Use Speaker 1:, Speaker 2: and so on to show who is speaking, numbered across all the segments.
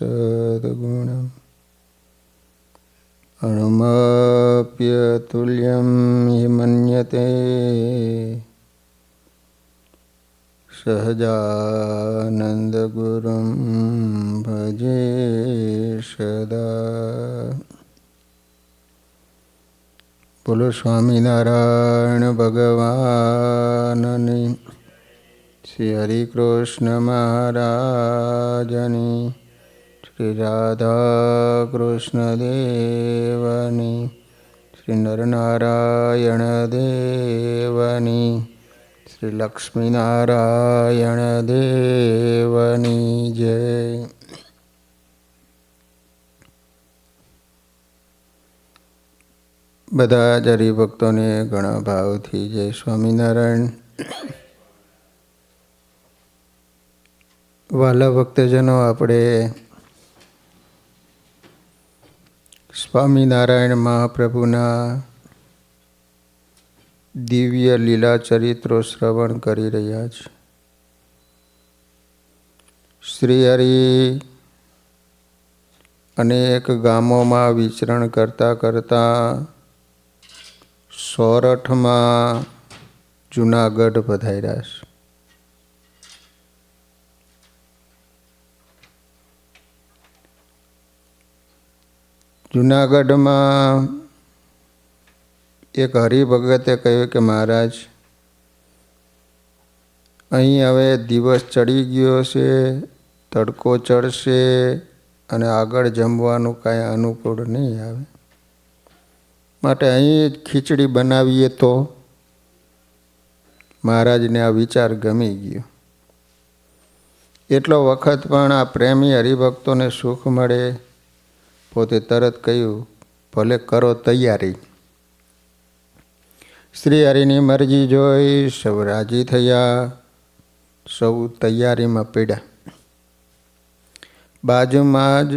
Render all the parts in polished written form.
Speaker 1: સદ્ગુણम् અણુમપ્યતુલ્યં હિ મન્યતે સહજાનંદગુરું ભજે સદા. બોલો સ્વામિનારાયણ ભગવાનની, શ્રી હરિકૃષ્ણ મહારાજની, શ્રી રાધા કૃષ્ણ દેવની, શ્રી નરનારાયણ દેવની, શ્રી લક્ષ્મીનારાયણ દેવની જય. બધા જ હરિભક્તોને ઘણા ભાવથી જય સ્વામિનારાયણ. વાલા ભક્તજનો, આપણે સ્વામિનારાયણ મહાપ્રભુના દિવ્ય લીલા ચરિત્રો શ્રવણ કરી રહ્યા છે. શ્રી હરિ અનેક ગામોમાં વિચરણ કરતા કરતા સોરઠમાં જૂનાગઢ પધાર્યા છે. જૂનાગઢમાં એક હરિભગતે કહ્યું કે મહારાજ, અહીં હવે દિવસ ચડી ગયો છે, તડકો ચડશે અને આગળ જમવાનું કાંઈ અનુકૂળ નહીં આવે, માટે અહીં જ ખીચડી બનાવીએ તો. મહારાજને આ વિચાર ગમી ગયો. એટલો વખત પણ આ પ્રેમી હરિભક્તોને સુખ મળે, પોતે તરત કહ્યું, ભલે કરો તૈયારી. શ્રી હરિની મરજી જોઈ સૌ રાજી થયા, સૌ તૈયારીમાં પડ્યા. બાજુમાં જ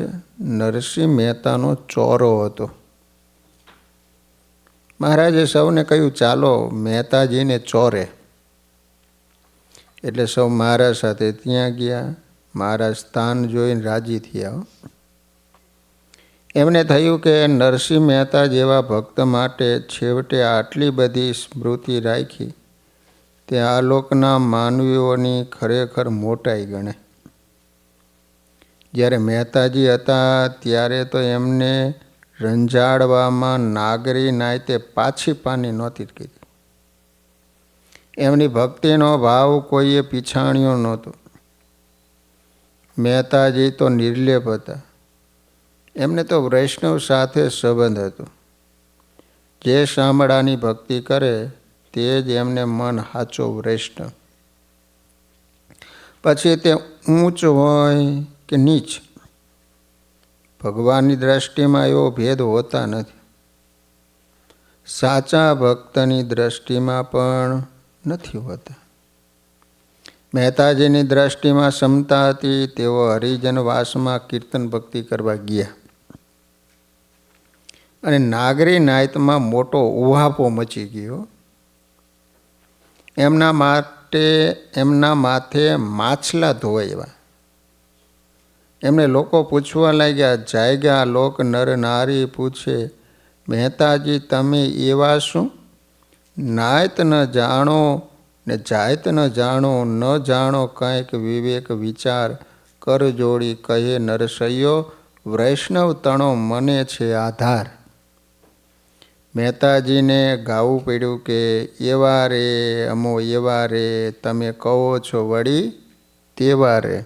Speaker 1: નરસિંહ મહેતાનો ચોરો હતો. મહારાજે સૌને કહ્યું, ચાલો મહેતાજીને ચોરે. એટલે સૌ મહારાજ સાથે ત્યાં ગયા. મહારાજ સ્થાન જોઈને રાજી થયા. એમને થયું કે નરસિંહ મહેતા જેવા ભક્ત માટે છેવટે આટલી બધી સ્મૃતિ રાખી તે આ લોકના માનવીઓની ખરેખર મોટાઈ ગણે. જ્યારે મહેતાજી હતા ત્યારે તો એમને રંજાડવામાં નાગરી નાયતે પાછી પાની નહોતી કીધી. એમની ભક્તિનો ભાવ કોઈએ પીછાણ્યો નહોતો. મહેતાજી તો નિર્લેપ હતા. એમને તો વૈષ્ણવ સાથે સંબંધ હતો. જે શામળાની ભક્તિ કરે તે જ એમને મન સાચો વૈષ્ણવ. પછી તે ઊંચ હોય કે નીચ, ભગવાનની દ્રષ્ટિમાં એવો ભેદ હોતા નથી. સાચા ભક્તની દ્રષ્ટિમાં પણ નથી હોતા. મહેતાજીની દ્રષ્ટિમાં ક્ષમતા હતી. તેઓ હરિજન વાસમાં કીર્તન ભક્તિ કરવા ગયા અને નાગરી નાયતમાં મોટો ઉહાપો મચી ગયો. એમના માથે માછલા ધોવાયા. એમને લોકો પૂછવા લાગ્યા, જાગ્યા લોક નર નારી પૂછે, મહેતાજી તમે એવા શું? નાયત ન જાણો ને જાયત ન જાણો, ન જાણો કાંઈક વિવેક વિચાર, કર જોડી કહે નરસૈયો, વૈષ્ણવ તણો મને છે આધાર. મહેતાજીને ગાવું પડ્યું કે એવા રે અમો એવા રે, તમે કહો છો વળી તેવા રે.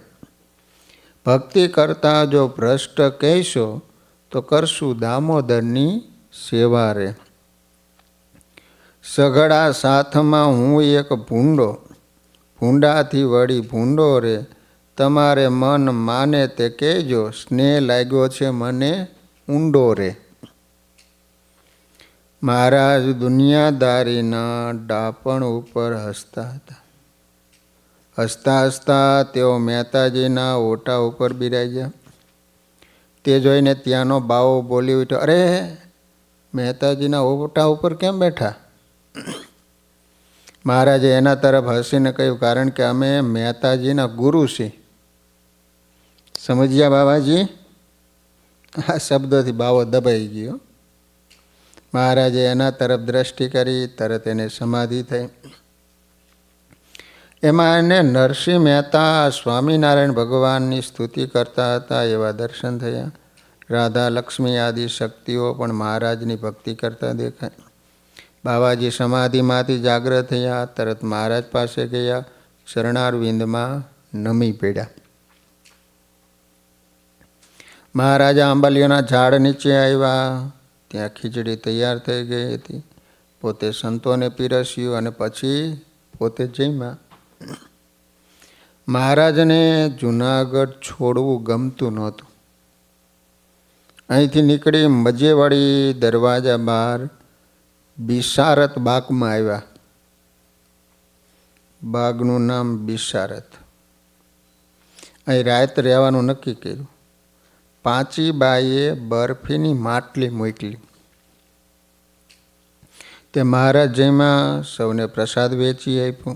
Speaker 1: ભક્તિ કરતા જો ભ્રષ્ટ કહેશો તો કરશું દામોદરની સેવા રે. સઘળા સાથમાં હું એક ભૂંડો, ભૂંડાથી વળી ભૂંડો રે. તમારે મન માને તે કહેજો, સ્નેહ લાગ્યો છે મને ઊંડો રે. મહારાજ દુનિયાદારીના ડાપણ ઉપર હસતા હતા. હસતા હસતા તેઓ મહેતાજીના ઓટા ઉપર બિરાજ્યા. તે જોઈને ત્યાંનો બાવો બોલી ઉઠ્યો, અરે મહેતાજીના ઓટા ઉપર કેમ બેઠા? મહારાજે એના તરફ હસીને કહ્યું, કારણ કે અમે મહેતાજીના ગુરુ છીએ. સમજ્યા બાબાજી? આ શબ્દોથી બાવો દબાઈ ગયો. મહારાજે એના તરફ દ્રષ્ટિ કરી, તરત એને સમાધિ થઈ. એમાં એને નરસિંહ મહેતા સ્વામિનારાયણ ભગવાનની સ્તુતિ કરતા હતા એવા દર્શન થયા. રાધા લક્ષ્મી આદિ શક્તિઓ પણ મહારાજની ભક્તિ કરતા દેખાય. બાવાજી સમાધિમાંથી જાગ્રત થયા, તરત મહારાજ પાસે ગયા, શરણારવિંદમાં નમી પડ્યા. મહારાજા આંબલીઓના ઝાડ નીચે આવ્યા. ત્યાં ખીચડી તૈયાર થઈ ગઈ હતી. પોતે સંતોને પીરસ્યું અને પછી પોતે જમ્યા. મહારાજને જૂનાગઢ છોડવું ગમતું નહોતું. અહીંથી નીકળી મજેવાડી દરવાજા બહાર બિસારત બાગમાં આવ્યા. બાગનું નામ બિસારત. અહીં રાત રહેવાનું નક્કી કર્યું. પાંચી બાઈએ બરફીની માટલી મોકલી. તે મહારાજ જમ્યા, સૌને પ્રસાદ વેચી આપ્યો.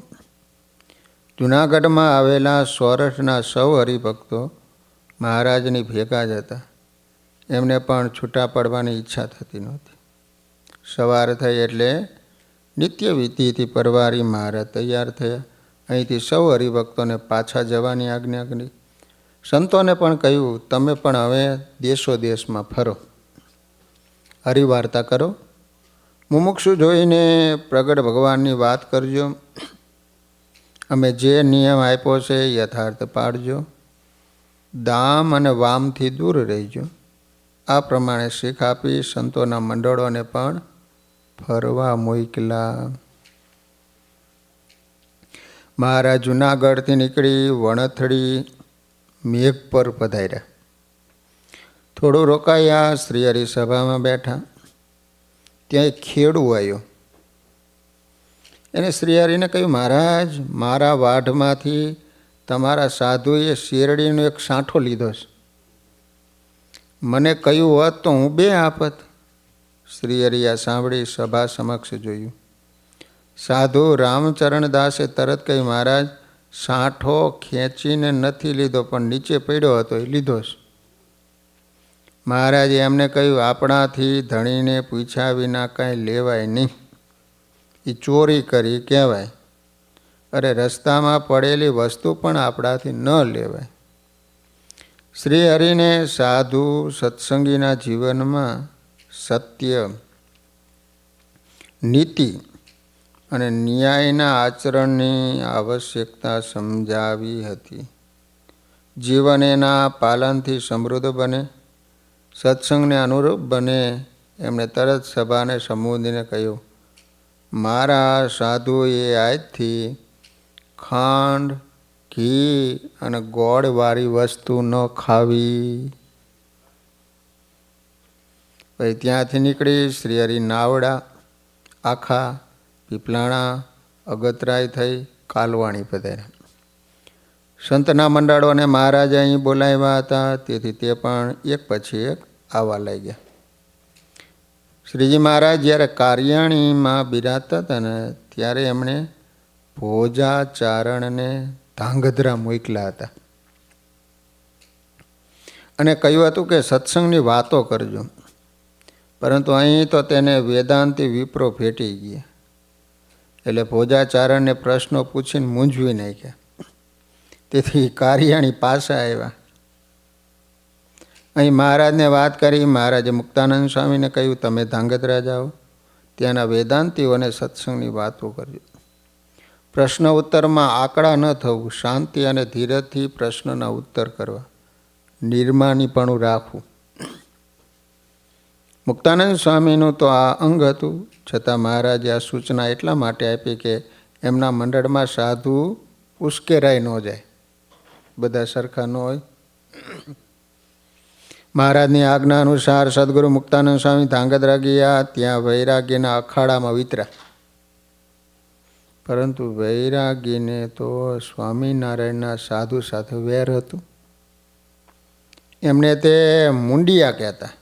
Speaker 1: જૂનાગઢમાં આવેલા સોરઠના સૌ હરિભક્તો મહારાજની ભેગા જ હતા. એમને પણ છૂટા પડવાની ઈચ્છા થતી નહોતી. સવાર થઈ એટલે નિત્ય વિધિથી પરવારી મહારાજ તૈયાર થયા. અહીંથી સૌ હરિભક્તોને પાછા જવાની આજ્ઞા કરી. સંતોને પણ કહ્યું, તમે પણ હવે દેશો દેશમાં ફરો, હરિવાર્તા કરો, મુમુક્ષુ જોઈને પ્રગટ ભગવાનની વાત કરજો, અમે જે નિયમ આપ્યો છે યથાર્થ પાડજો, દામ અને વામથી દૂર રહેજો. આ પ્રમાણે શીખ આપી સંતોના મંડળોને પણ ફરવા મોકલા. મહારાજ જૂનાગઢથી નીકળી વણથડી મેઘ પર પધાર્યા. થોડું રોકાયા, શ્રીહરિ સભામાં બેઠા. ત્યાં એક ખેડૂ આવ્યો. એને શ્રીહરિને કહ્યું, મહારાજ, મારા વાઢમાંથી તમારા સાધુએ શેરડીનો એક સાંઠો લીધો છે. મને કહ્યું હોત તો હું બે આપત. શ્રીહરિ આ સાંભળી સભા સમક્ષ જોયું. સાધુ રામચરણદાસે તરત કહ્યું, મહારાજ, સાંઠો ખેંચીને નથી લીધો, પણ નીચે પડ્યો હતો એ લીધો છે. મહારાજે એમને કહ્યું, આપણાથી ધણીને પૂછ્યા વિના કાંઈ લેવાય નહીં, એ ચોરી કરી કહેવાય. અરે રસ્તામાં પડેલી વસ્તુ પણ આપણાથી ન લેવાય. શ્રી હરિને સાધુ સત્સંગીના જીવનમાં સત્ય, નીતિ અને ન્યાયના આચરણની આવશ્યકતા સમજાવી હતી. જીવન એના પાલનથી સમૃદ્ધ બને, સત્સંગને અનુરૂપ બને. એમણે તરત સભાને સંબોધીને કહ્યું, મારા સાધુએ આજથી ખાંડ, ઘી અને ગોળવાળી વસ્તુ ન ખાવી. પછી ત્યાંથી નીકળી શ્રીહરિ નાવડા, આખા, પીપલાણા, અગતરાય થઈ કાલવાણી પધાર્યા. સંતના મંડળોને મહારાજે અહીં બોલાવ્યા હતા, તેથી તે પણ એક પછી એક આવવા લાગ્યા. શ્રીજી મહારાજ જ્યારે કારિયાણીમાં બિરાજતા હતા ને, ત્યારે એમણે ભોજાચારણને ધાંગધ્રા મોકલ્યા હતા અને કહ્યું હતું કે સત્સંગની વાતો કરજો. પરંતુ અહીં તો તેને વેદાંતી વિપ્રો ભેટી ગયા. એટલે ભોજાચારણને પ્રશ્નો પૂછીને મૂંઝવી નાખ્યા. તેથી કારિયાણી પાછા આવ્યા. અહીં મહારાજને વાત કરી. મહારાજે મુક્તાનંદ સ્વામીને કહ્યું, તમે ધાંગધ્રા જાઓ, ત્યાંના વેદાંતીઓને સત્સંગની વાતો કરજો. પ્રશ્ન ઉત્તરમાં આકડા ન થવું, શાંતિ અને ધીરજથી પ્રશ્નના ઉત્તર કરવા, નિર્માનીપણું રાખવું. મુક્તાનંદ સ્વામીનું તો આ અંગ હતું, છતાં મહારાજે આ સૂચના એટલા માટે આપી કે એમના મંડળમાં સાધુ ઉશ્કેરાય ન જાય, બધા સરખા ન હોય. મહારાજની આજ્ઞા અનુસાર સદગુરુ મુક્તાનંદ સ્વામી ધાંગધ્રા ગયા. ત્યાં વૈરાગીના અખાડામાં વિતરા. પરંતુ વૈરાગીને તો સ્વામિનારાયણના સાધુ સાથે વેર હતું. એમને તે મુંડિયા કહેતા.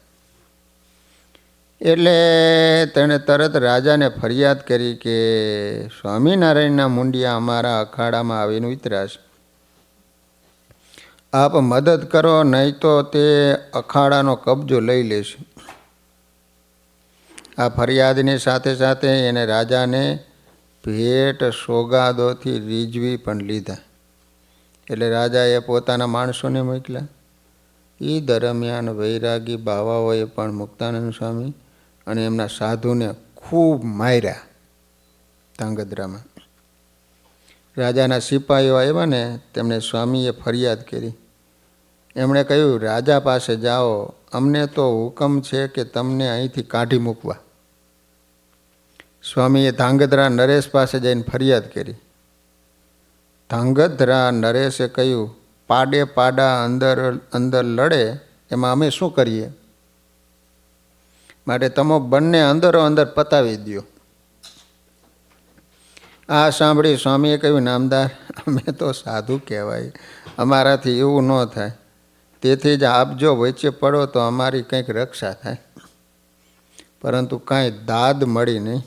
Speaker 1: એટલે તેણે તરત રાજાને ફરિયાદ કરી કે સ્વામિનારાયણના મુંડિયા અમારા અખાડામાં આવીને ઉતર્યા છે. આપ મદદ કરો, નહીં તો તે અખાડાનો કબજો લઈ લેશે. આ ફરિયાદની સાથે સાથે એને રાજાને ભેટ સોગાદોથી રીઝવી પણ લીધા. એટલે રાજાએ પોતાના માણસોને મોકલ્યા. એ દરમિયાન વૈરાગી બાવાઓએ પણ મુક્તાનંદ સ્વામી અને એમના સાધુને ખૂબ માર્યા. ધાંગધ્રામાં રાજાના સિપાહીઓ આવ્યા ને તેમણે સ્વામીએ ફરિયાદ કરી. એમણે કહ્યું, રાજા પાસે જાઓ, અમને તો હુકમ છે કે તમને અહીંથી કાઢી મૂકવા. સ્વામીએ ધાંગધ્રા નરેશ પાસે જઈને ફરિયાદ કરી. ધાંગધ્રા નરેશે કહ્યું, પાડે પાડા અંદર લડે એમાં અમે શું કરીએ? માટે તમે બંને અંદરો અંદર પતાવી દો. આ સાંભળી સ્વામીએ કહ્યું, નામદાર, અમે તો સાધુ કહેવાય, અમારાથી એવું ન થાય. તેથી જ આપ જો વચ્ચે પડો તો અમારી કંઈક રક્ષા થાય. પરંતુ કાંઈ દાદ મળી નહીં.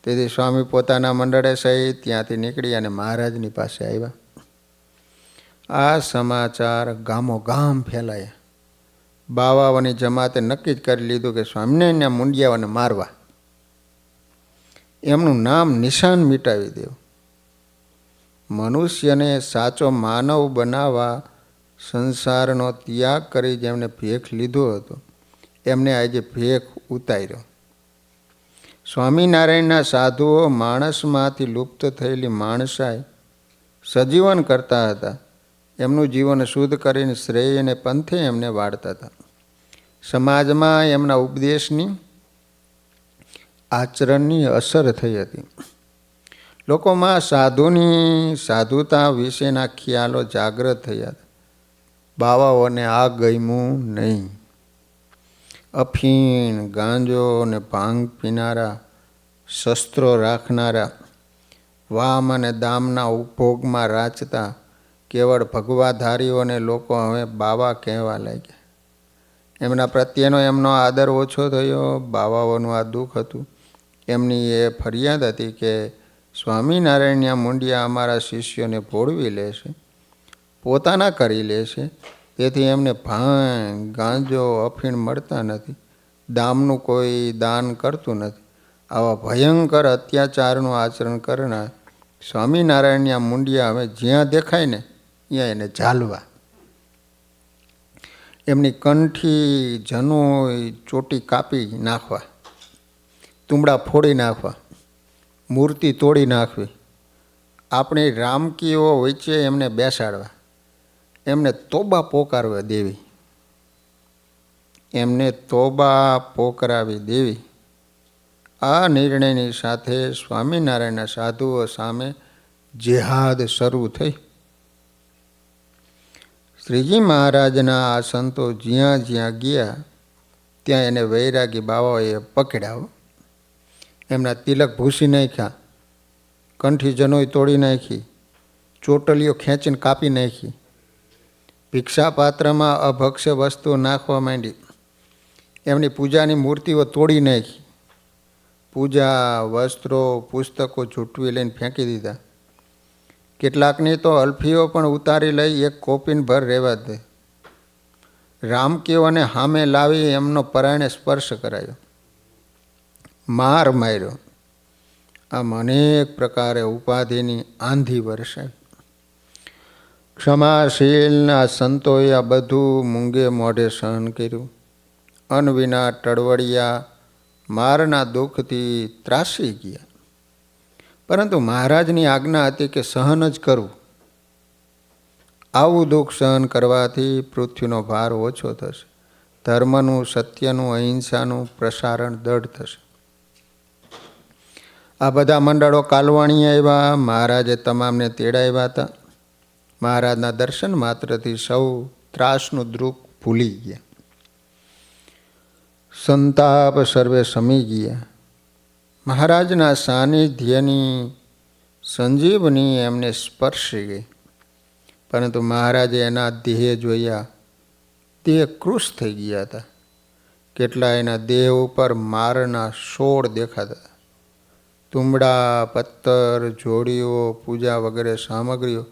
Speaker 1: તેથી સ્વામી પોતાના મંડળે સહિત ત્યાંથી નીકળી અને મહારાજની પાસે આવ્યા. આ સમાચાર ગામો ગામ ફેલાયા. બાવાઓની જમાતે નક્કી જ કરી લીધું કે સ્વામિનારાયણના મુંડિયાઓને મારવા, એમનું નામ નિશાન મિટાવી દેવું. મનુષ્યને સાચો માનવ બનાવવા સંસારનો ત્યાગ કરી જેમને ભેખ લીધો હતો એમને આજે ભેખ ઉતાર્યો. સ્વામિનારાયણના સાધુઓ માણસમાંથી લુપ્ત થયેલી માણસાઈ સજીવન કરતા હતા. એમનું જીવન શુદ્ધ કરીને શ્રેય અને પંથે એમને વાળતા હતા. સમાજમાં એમના ઉપદેશની આચરણની અસર થઈ હતી. લોકોમાં સાધુની સાધુતા વિશેના ખ્યાલો જાગૃત થયા હતા. બાવાઓને આ ગમ્યું નહીં. અફીણ, ગાંજો અને ભાંગ પીનારા, શસ્ત્રો રાખનારા, વામ અને દામના ઉપભોગમાં રાચતા કેવળ ભગવાધારીઓને લોકો હવે બાવા કહેવા લાગ્યા. એમના પ્રત્યેનો એમનો આદર ઓછો થયો. બાવાઓનું આ દુઃખ હતું. એમની એ ફરિયાદ હતી કે સ્વામિનારાયણના મુંડિયા અમારા શિષ્યોને ભોળવી લેશે, પોતાના કરી લેશે. તેથી એમને ભાંગ, ગાંજો, અફીણ મળતા નથી. દામનું કોઈ દાન કરતું નથી. આવા ભયંકર અત્યાચારનું આચરણ કરનાર સ્વામિનારાયણના મુંડિયા હવે જ્યાં દેખાય ને ત્યાં એને ઝાલવા. એમની કંઠી, જનોઈ, ચોટી કાપી નાખવા, તુંબડા ફોડી નાખવા, મૂર્તિ તોડી નાખવી, આપણી રામકીઓ વચ્ચે એમને બેસાડવા, એમને તોબા પોકારવા દેવી, એમને તોબા પોકરાવી દેવી. આ નિર્ણયની સાથે સ્વામિનારાયણના સાધુઓ સામે જેહાદ શરૂ થઈ. શ્રીજી મહારાજના આ સંતો જ્યાં જ્યાં ગયા ત્યાં એને વૈરાગી બાવાઓએ પકડ્યા. એમના તિલક ભૂસી નાખ્યા, કંઠી જનોઈ તોડી નાખી, ચોટલીઓ ખેંચીને કાપી નાખી, ભિક્ષાપાત્રમાં અભક્ષ્ય વસ્તુઓ નાખવા માંડી, એમની પૂજાની મૂર્તિઓ તોડી નાખી, પૂજા, વસ્ત્રો, પુસ્તકો ઝૂંટવી લઈને ફેંકી દીધા. કેટલાકની તો અલ્ફીઓ પણ ઉતારી લઈ એક કોપીન ભર રહેવા દે. રામકીઓને સામે લાવી એમનો પરાયણે સ્પર્શ કરાયો, માર માર્યો. આમ અનેક પ્રકારે ઉપાધિની આંધી વરસાવી. ક્ષમાશીલના સંતોએ આ બધું મૂંગે મોઢે સહન કર્યું. અન્ન વિના ટળવળિયા મારના દુઃખથી ત્રાસી ગયા. પરંતુ મહારાજની આજ્ઞા હતી કે સહન જ કરવું. આવું દુઃખ સહન કરવાથી પૃથ્વીનો ભાર ઓછો થશે. ધર્મનું, સત્યનું, અહિંસાનું પ્રસારણ દઢ થશે. આ બધા મંડળો કાલવાણી આવ્યા. મહારાજે તમામને તેડાવ્યા હતા. મહારાજના દર્શન માત્રથી સૌ ત્રાસનું દુઃખ ભૂલી ગયા. સંતાપ સર્વે સમી ગયા. મહારાજના સાનિધ્યની સંજીવની એમને સ્પર્શી ગઈ. પરંતુ મહારાજે એના દેહ જોયા. દેહ કૃશ થઈ ગયા હતા. કેટલા એના દેહ ઉપર મારના સોળ દેખાતા. તુંબડા, પત્તર, જોડીઓ, પૂજા વગેરે સામગ્રીઓ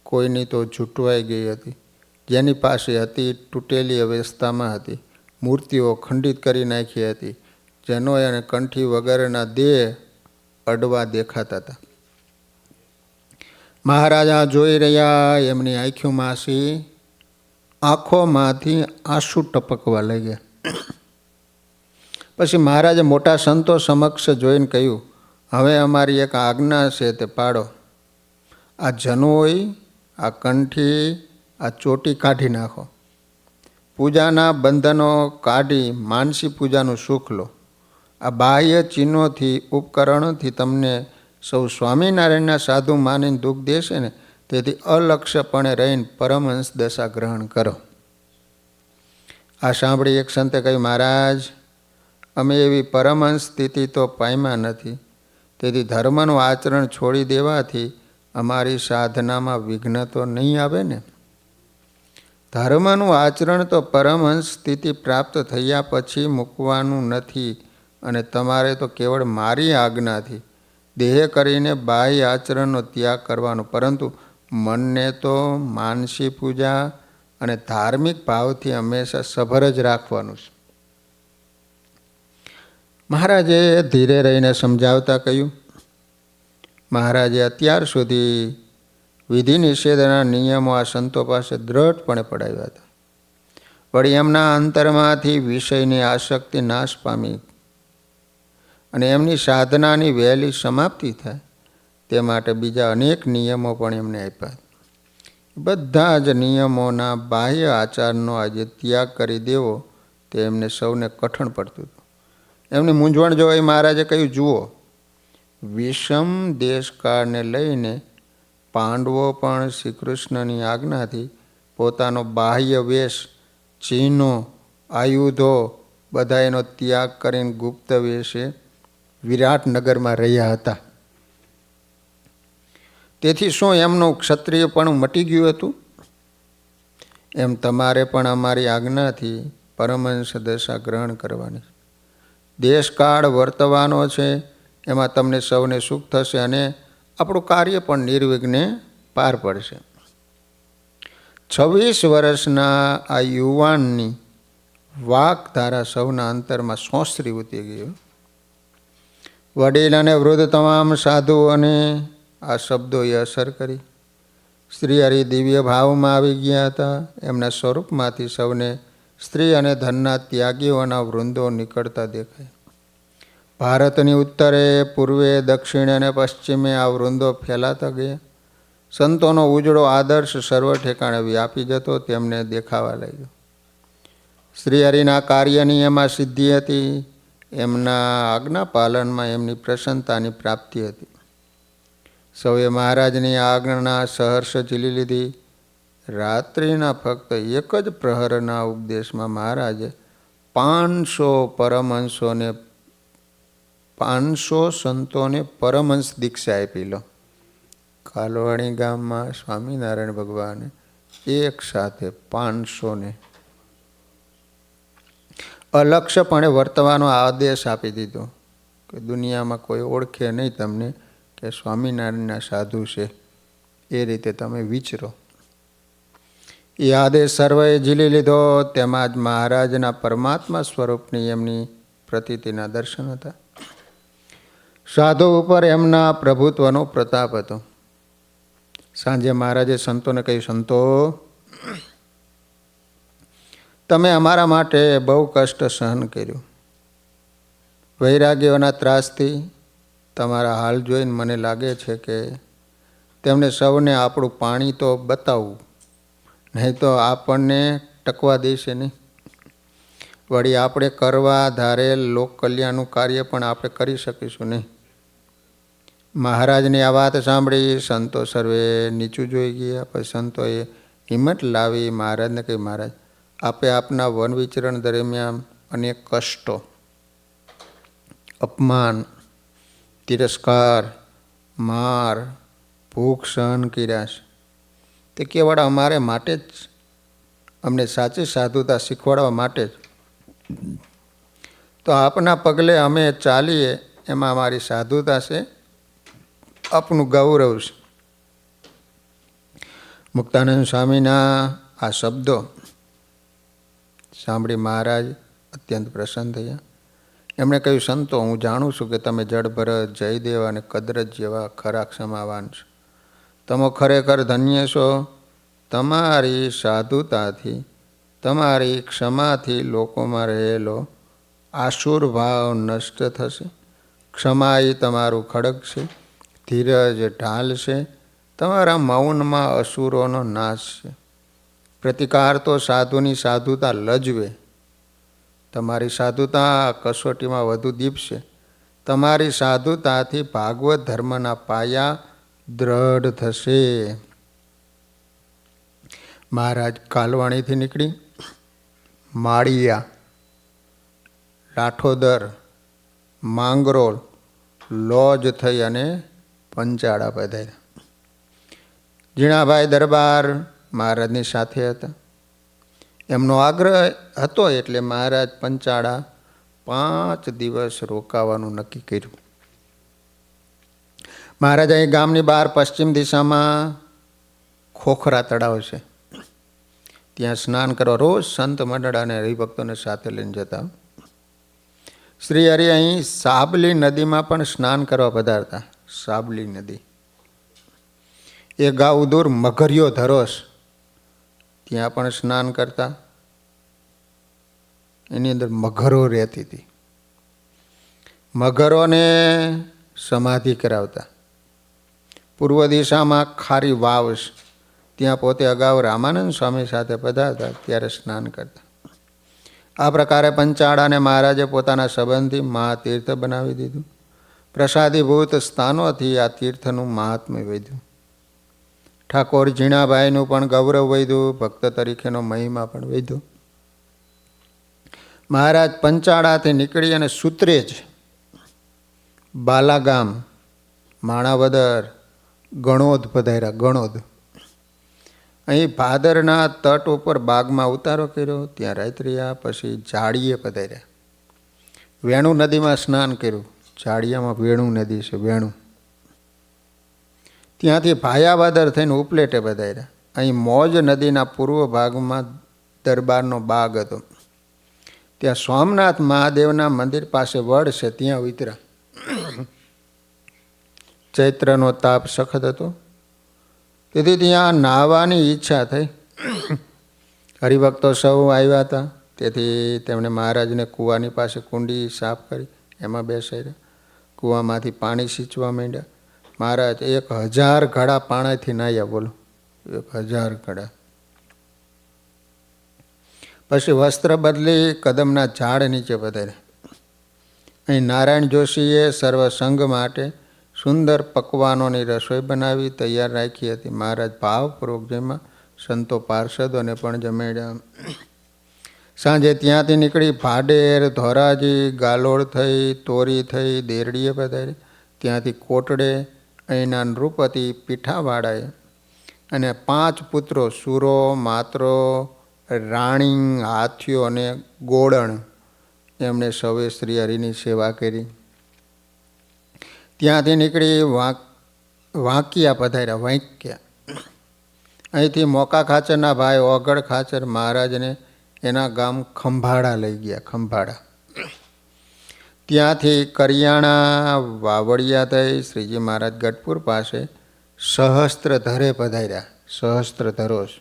Speaker 1: કોઈની તો છૂટવાઈ ગઈ હતી. જેની પાસે હતી તૂટેલી અવસ્થામાં હતી. મૂર્તિઓ ખંડિત કરી નાખી હતી. જનોય અને કંઠી વગરના દેહ અડવા દેખાતા હતા. મહારાજા જોઈ રહ્યા, એમની આંખોમાંથી આંસુ ટપકવા લાગ્યા. પછી મહારાજે મોટા સંતો સમક્ષ જોઈને કહ્યું, હવે અમારી એક આજ્ઞા છે તે પાડો. આ જનોય, આ કંઠી, આ ચોટી કાઢી નાખો. પૂજાના બંધનો કાઢી માનસી પૂજાનું સુખ લો. આ બાહ્ય ચિહ્નોથી, ઉપકરણોથી તમને સૌ સ્વામિનારાયણના સાધુ માનીને દુઃખ દેશે ને, તેથી અલક્ષ્યપણે રહીને પરમહંસ દશા ગ્રહણ કરો. આ સાંભળી એક સંતે કહ્યું, મહારાજ, અમે એવી પરમહંસ સ્થિતિ તો પામ્યા નથી. તેથી ધર્મનું આચરણ છોડી દેવાથી અમારી સાધનામાં વિઘ્ન તો નહીં આવે ને? ધર્મનું આચરણ તો પરમહંસ સ્થિતિ પ્રાપ્ત થયા પછી મૂકવાનું નથી, અને તમારે તો કેવળ મારી આજ્ઞાથી દેહ કરીને બાહ્ય આચરણનો ત્યાગ કરવાનો, પરંતુ મનને તો માનસી પૂજા અને ધાર્મિક ભાવથી હંમેશા સભર જ રાખવાનું છે. મહારાજે ધીરે રહીને સમજાવતા કહ્યું, મહારાજે અત્યાર સુધી વિધિ નિષેધના નિયમો આ સંતો પાસે દ્રઢપણે પડાવ્યા હતા. વળી એમના અંતરમાંથી વિષયની આસક્તિ નાશ પામી અને એમની સાધનાની વહેલી સમાપ્તિ થાય તે માટે બીજા અનેક નિયમો પણ એમને આપ્યા. બધા જ નિયમોના બાહ્ય આચારનો આજે ત્યાગ કરી દેવો તે એમને સૌને કઠણ પડતું હતું. એમની મૂંઝવણ જોઈ મહારાજે કહ્યું, જુઓ, વિષમ દેશકાળને લઈને પાંડવો પણ શ્રી કૃષ્ણની આજ્ઞાથી પોતાનો બાહ્ય વેશ, ચિહ્નો, આયુધો બધા એનો ત્યાગ કરીને ગુપ્ત વેશે વિરાટનગરમાં રહ્યા હતા. તેથી શું એમનું ક્ષત્રિયપણું મટી ગયું હતું? એમ તમારે પણ અમારી આજ્ઞાથી પરમહંસ દશા ગ્રહણ કરવાની. દેશકાળ વર્તવાનો છે, એમાં તમને સૌને સુખ થશે અને આપણું કાર્ય પણ નિર્વિઘ્ને પાર પડશે. 26 વર્ષના આ યુવાનની વાકધારા સૌના અંતરમાં સોંસરી ઉતરી ગઈ. વડીલ અને વૃદ્ધ તમામ સાધુઓને આ શબ્દોએ અસર કરી. શ્રી હરિ દિવ્ય ભાવમાં આવી ગયા હતા. એમના સ્વરૂપમાંથી સૌને સ્ત્રી અને ધનના ત્યાગીઓના વૃંદો નીકળતા દેખાય. ભારતની ઉત્તરે, પૂર્વે, દક્ષિણે અને પશ્ચિમે આ વૃંદો ફેલાતા ગયા. સંતોનો ઉજળો આદર્શ સર્વ ઠેકાણે વ્યાપી જતો તેમને દેખાવા લાગ્યો. શ્રી હરિના કાર્યની એમાં સિદ્ધિ હતી. એમના આજ્ઞા પાલનમાં એમની પ્રસન્નતાની પ્રાપ્તિ હતી. સૌએ મહારાજની આજ્ઞા સહર્ષ ઝીલી લીધી. રાત્રિના ફક્ત એક જ પ્રહરના ઉપદેશમાં મહારાજે 500 સંતોને પરમહંસ દીક્ષા આપી. લો, કાલવાણી ગામમાં સ્વામિનારાયણ ભગવાને એક સાથે 500ને અલક્ષ્યપણે વર્તવાનો આદેશ આપી દીધો કે દુનિયામાં કોઈ ઓળખે નહીં તમને કે સ્વામિનારાયણના સાધુ છે, એ રીતે તમે વિચરો. એ આદેશ સર્વએ ઝીલી લીધો. તેમાં જ મહારાજના પરમાત્મા સ્વરૂપની એમની પ્રતીતિના દર્શન હતા. સાધુ ઉપર એમના પ્રભુત્વનો પ્રતાપ હતો. સાંજે મહારાજે સંતોને કહ્યું, સંતો, તમે અમારા માટે બહુ કષ્ટ સહન કર્યું. વૈરાગ્યોના ત્રાસથી તમારા હાલ જોઈને મને લાગે છે કે તેમને સૌને આપણું પાણી તો બતાવવું, નહીં તો આપણને ટકવા દેશે નહીં. વળી આપણે કરવા ધારેલ લોક કલ્યાણનું કાર્ય પણ આપણે કરી શકીશું નહીં. મહારાજની આ વાત સાંભળી સંતો સર્વે નીચું જોઈ ગયા. પછી સંતોએ હિંમત લાવી મહારાજને કહી, મહારાજ, આપે આપના વન વિચરણ દરમિયાન અનેક કષ્ટો, અપમાન, તિરસ્કાર, માર, ભૂખ સહન કર્યા છે. તે કેવળ અમારે માટે જ, અમને સાચી સાધુતા શીખવાડવા માટે જ. તો આપના પગલે અમે ચાલીએ એમાં અમારી સાધુતા છે, આપનું ગૌરવ છે. મુક્તાનંદ સ્વામીના આ શબ્દો સાંભળી મહારાજ અત્યંત પ્રસન્ન થયા. એમણે કહ્યું, સંતો, હું જાણું છું કે તમે જડભરત, જયદેવ અને કદરત જેવા ખરા ક્ષમાવાન છો. તમે ખરેખર ધન્ય છો. તમારી સાધુતાથી, તમારી ક્ષમાથી લોકોમાં રહેલો આસુર ભાવ નષ્ટ થશે. ક્ષમા એ તમારું ખડગ છે, ધીરજ ઢાલ છે. તમારા મૌનમાં અસુરોનો નાશ છે. પ્રતિકાર તો સાધુની સાધુતા લજવે. તમારી સાધુતા કસોટીમાં વધુ દીપશે. તમારી સાધુતાથી ભાગવત ધર્મના પાયા દ્રઢ થશે. મહારાજ કાલવાણીથી નીકળી માળિયા, લાઠોદર, માંગરોળ, લોજ થઈ અને પંચાળા પધાર્યા. ઝીણાભાઈ દરબાર મહારાજની સાથે હતા. એમનો આગ્રહ હતો એટલે મહારાજ પંચાળા 5 દિવસ રોકાવાનું નક્કી કર્યું. મહારાજ અહીં ગામની બહાર પશ્ચિમ દિશામાં ખોખરા તળાવ છે, ત્યાં સ્નાન કરવા રોજ સંત મંડળ અને હરિભક્તોને સાથે લઈને જતા. શ્રી હરિ અહીં સાબલી નદીમાં પણ સ્નાન કરવા પધારતા. સાબલી નદી એ ગાઉ દૂર મઘરિયો ધરોશ, ત્યાં પણ સ્નાન કરતા. એની અંદર મગરો રહેતી હતી. મગરોને સમાધિ કરાવતા. પૂર્વ દિશામાં ખારી વાવ, ત્યાં પોતે અગાઉ રામાનંદ સ્વામી સાથે પધારતા, ત્યારે સ્નાન કરતા. આ પ્રકારે પંચાળાને મહારાજે પોતાના સંબંધથી મહાતીર્થ બનાવી દીધું. પ્રસાદીભૂત સ્થાનોથી આ તીર્થનું મહાત્મ્ય વધ્યું. ઠાકોર ઝીણાભાઈનું પણ ગૌરવ વધ્યું, ભક્ત તરીકેનો મહિમા પણ વધ્યો. મહારાજ પંચાળાથી નીકળી અને સુત્રેજ, બાલાગામ, માણાવદર, ગણોદ પધાર્યા. ગણોદ અહીં ભાદરના તટ ઉપર બાગમાં ઉતારો કર્યો, ત્યાં રાત રહ્યા. પછી જાડીએ પધાર્યા. વેણુ નદીમાં સ્નાન કર્યું. જાડિયામાં વેણુ નદી છે, વેણુ. ત્યાંથી ભાયાવાદર થઈને ઉપલેટે પધાર્યા. અહીં મોજ નદીના પૂર્વ ભાગમાં દરબારનો બાગ હતો. ત્યાં સોમનાથ મહાદેવના મંદિર પાસે વડ છે, ત્યાં ઉતર્યા. ચૈત્રનો તાપ સખત હતો, તેથી ત્યાં નાહવાની ઈચ્છા થઈ. હરિભક્તો સૌ આવ્યા હતા, તેથી તેમણે મહારાજને કૂવાની પાસે કુંડી સાફ કરી એમાં બેસાડ્યા. કૂવામાંથી પાણી સિંચવા માંડ્યા. મહારાજ 1000 ઘડા પાણીથી નાહ્યા. બોલો, 1000 ઘડા. પછી વસ્ત્ર બદલી કદમના ઝાડ નીચે પધાર્યા. અહીં નારાયણ જોશીએ સર્વ સંઘ માટે સુંદર પકવાનોની રસોઈ બનાવી તૈયાર રાખી હતી. મહારાજ ભાવપૂર્વક જેમાં સંતો પાર્ષદોને પણ જમાડ્યા. સાંજે ત્યાંથી નીકળી ભાડેર, ધોરાજી, ગાલોડ થઈ, તોરી થઈ દેરડીએ પધારી. ત્યાંથી કોટડે, અહીંના નૃપતિ પીઠાવાળાએ અને 5 પુત્રો સુરો, માત્રો, રાણી, હાથીઓ અને ગોળણ, એમણે સૌએ શ્રી હરિની સેવા કરી. ત્યાંથી નીકળી વાંકિયા પધાર્યા. વાંક્યા અહીંથી મોકા ખાચરના ભાઈ ઓગળ ખાચર મહારાજને એના ગામ ખંભાળા લઈ ગયા. ખંભાળા ત્યાંથી કરિયાણા, વાવડિયા થઈ શ્રીજી મહારાજ ગઢપુર પાસે સહસ્ત્રધરે પધાર્યા. સહસ્ત્રધરોશ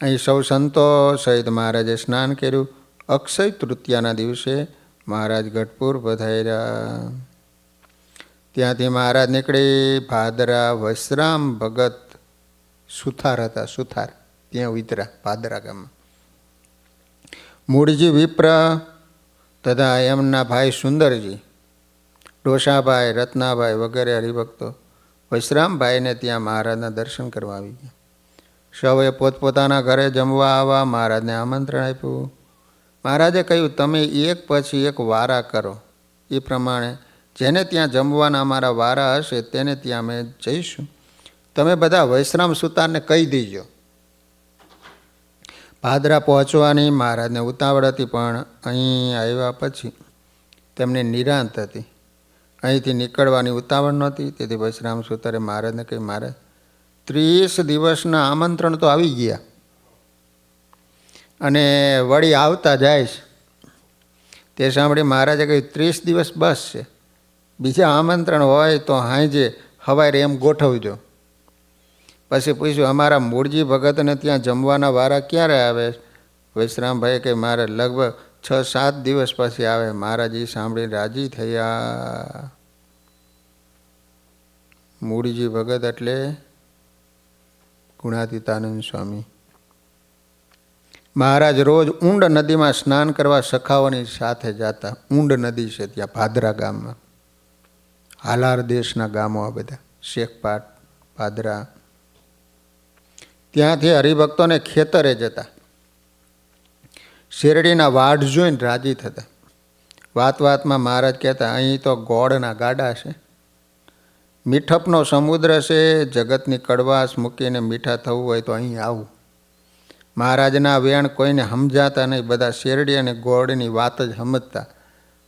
Speaker 1: અહીં સૌ સંતો સહિત મહારાજે સ્નાન કર્યું. અક્ષય તૃતીયાના દિવસે મહારાજ ગઢપુર પધાર્યા. ત્યાંથી મહારાજ નીકળી ભાદરા વૈશ્રામ ભગત સુથાર હતા. સુથાર ત્યાં ઉતર્યા. ભાદરા ગામમાં મૂળજી વિપ્ર તથા એમના ભાઈ સુંદરજી, ડોસાભાઈ, રત્નાભાઈ વગેરે હરિભક્તો વૈશ્રામભાઈને ત્યાં મહારાજના દર્શન કરવા આવી ગયા. સૌએ પોતપોતાના ઘરે જમવા આવવા મહારાજને આમંત્રણ આપ્યું. મહારાજે કહ્યું, તમે એક પછી એક વારા કરો. એ પ્રમાણે જેને ત્યાં જમવાના અમારા વારા હશે તેને ત્યાં અમે જઈશું. તમે બધા વૈશ્રામ સુતારને કહી દીજો. ભાદરા પહોંચવાની મહારાજને ઉતાવળ હતી, પણ અહીં આવ્યા પછી તેમને નિરાંત હતી. અહીંથી નીકળવાની ઉતાવળ નહોતી. તેથી વૈશ્રામ સુતારે મહારાજને કહ્યું, મહારાજ 30 દિવસના આમંત્રણ તો આવી ગયા, અને વળી આવતા જાય છે. તે સાંભળી મહારાજે કહ્યું 30 દિવસ બસ છે, બીજા આમંત્રણ હોય તો હાંજે સવારે એમ ગોઠવજો. પછી પૂછ્યું અમારા મૂળજી ભગતને ત્યાં જમવાના વારા ક્યારે આવે? વિશ્રામભાઈ કે મારે લગભગ 6-7 દિવસ પછી આવે. મહારાજી સાંભળી રાજી થયા. મૂળજી ભગત એટલે ગુણાતીતાનંદ સ્વામી. મહારાજ રોજ ઊંડ નદીમાં સ્નાન કરવા સખાઓની સાથે જતા. ઊંડ નદી છે ત્યાં ભાદરા ગામમાં. હાલાર દેશના ગામો આ બધા, શેખપાટ, ભાદરા. ત્યાંથી હરિભક્તોને ખેતરે જતા. શેરડીના વાઢ જોઈને રાજી થતા. વાત વાતમાં મહારાજ કહેતા અહીં તો ગોળના ગાડા છે, મીઠપનો સમુદ્ર છે, જગતની કડવાશ મૂકીને મીઠા થવું હોય તો અહીં આવું. મહારાજના વેણ કોઈને સમજાતા નહીં, બધા શેરડી અને ગોળની વાત જ સમજતા.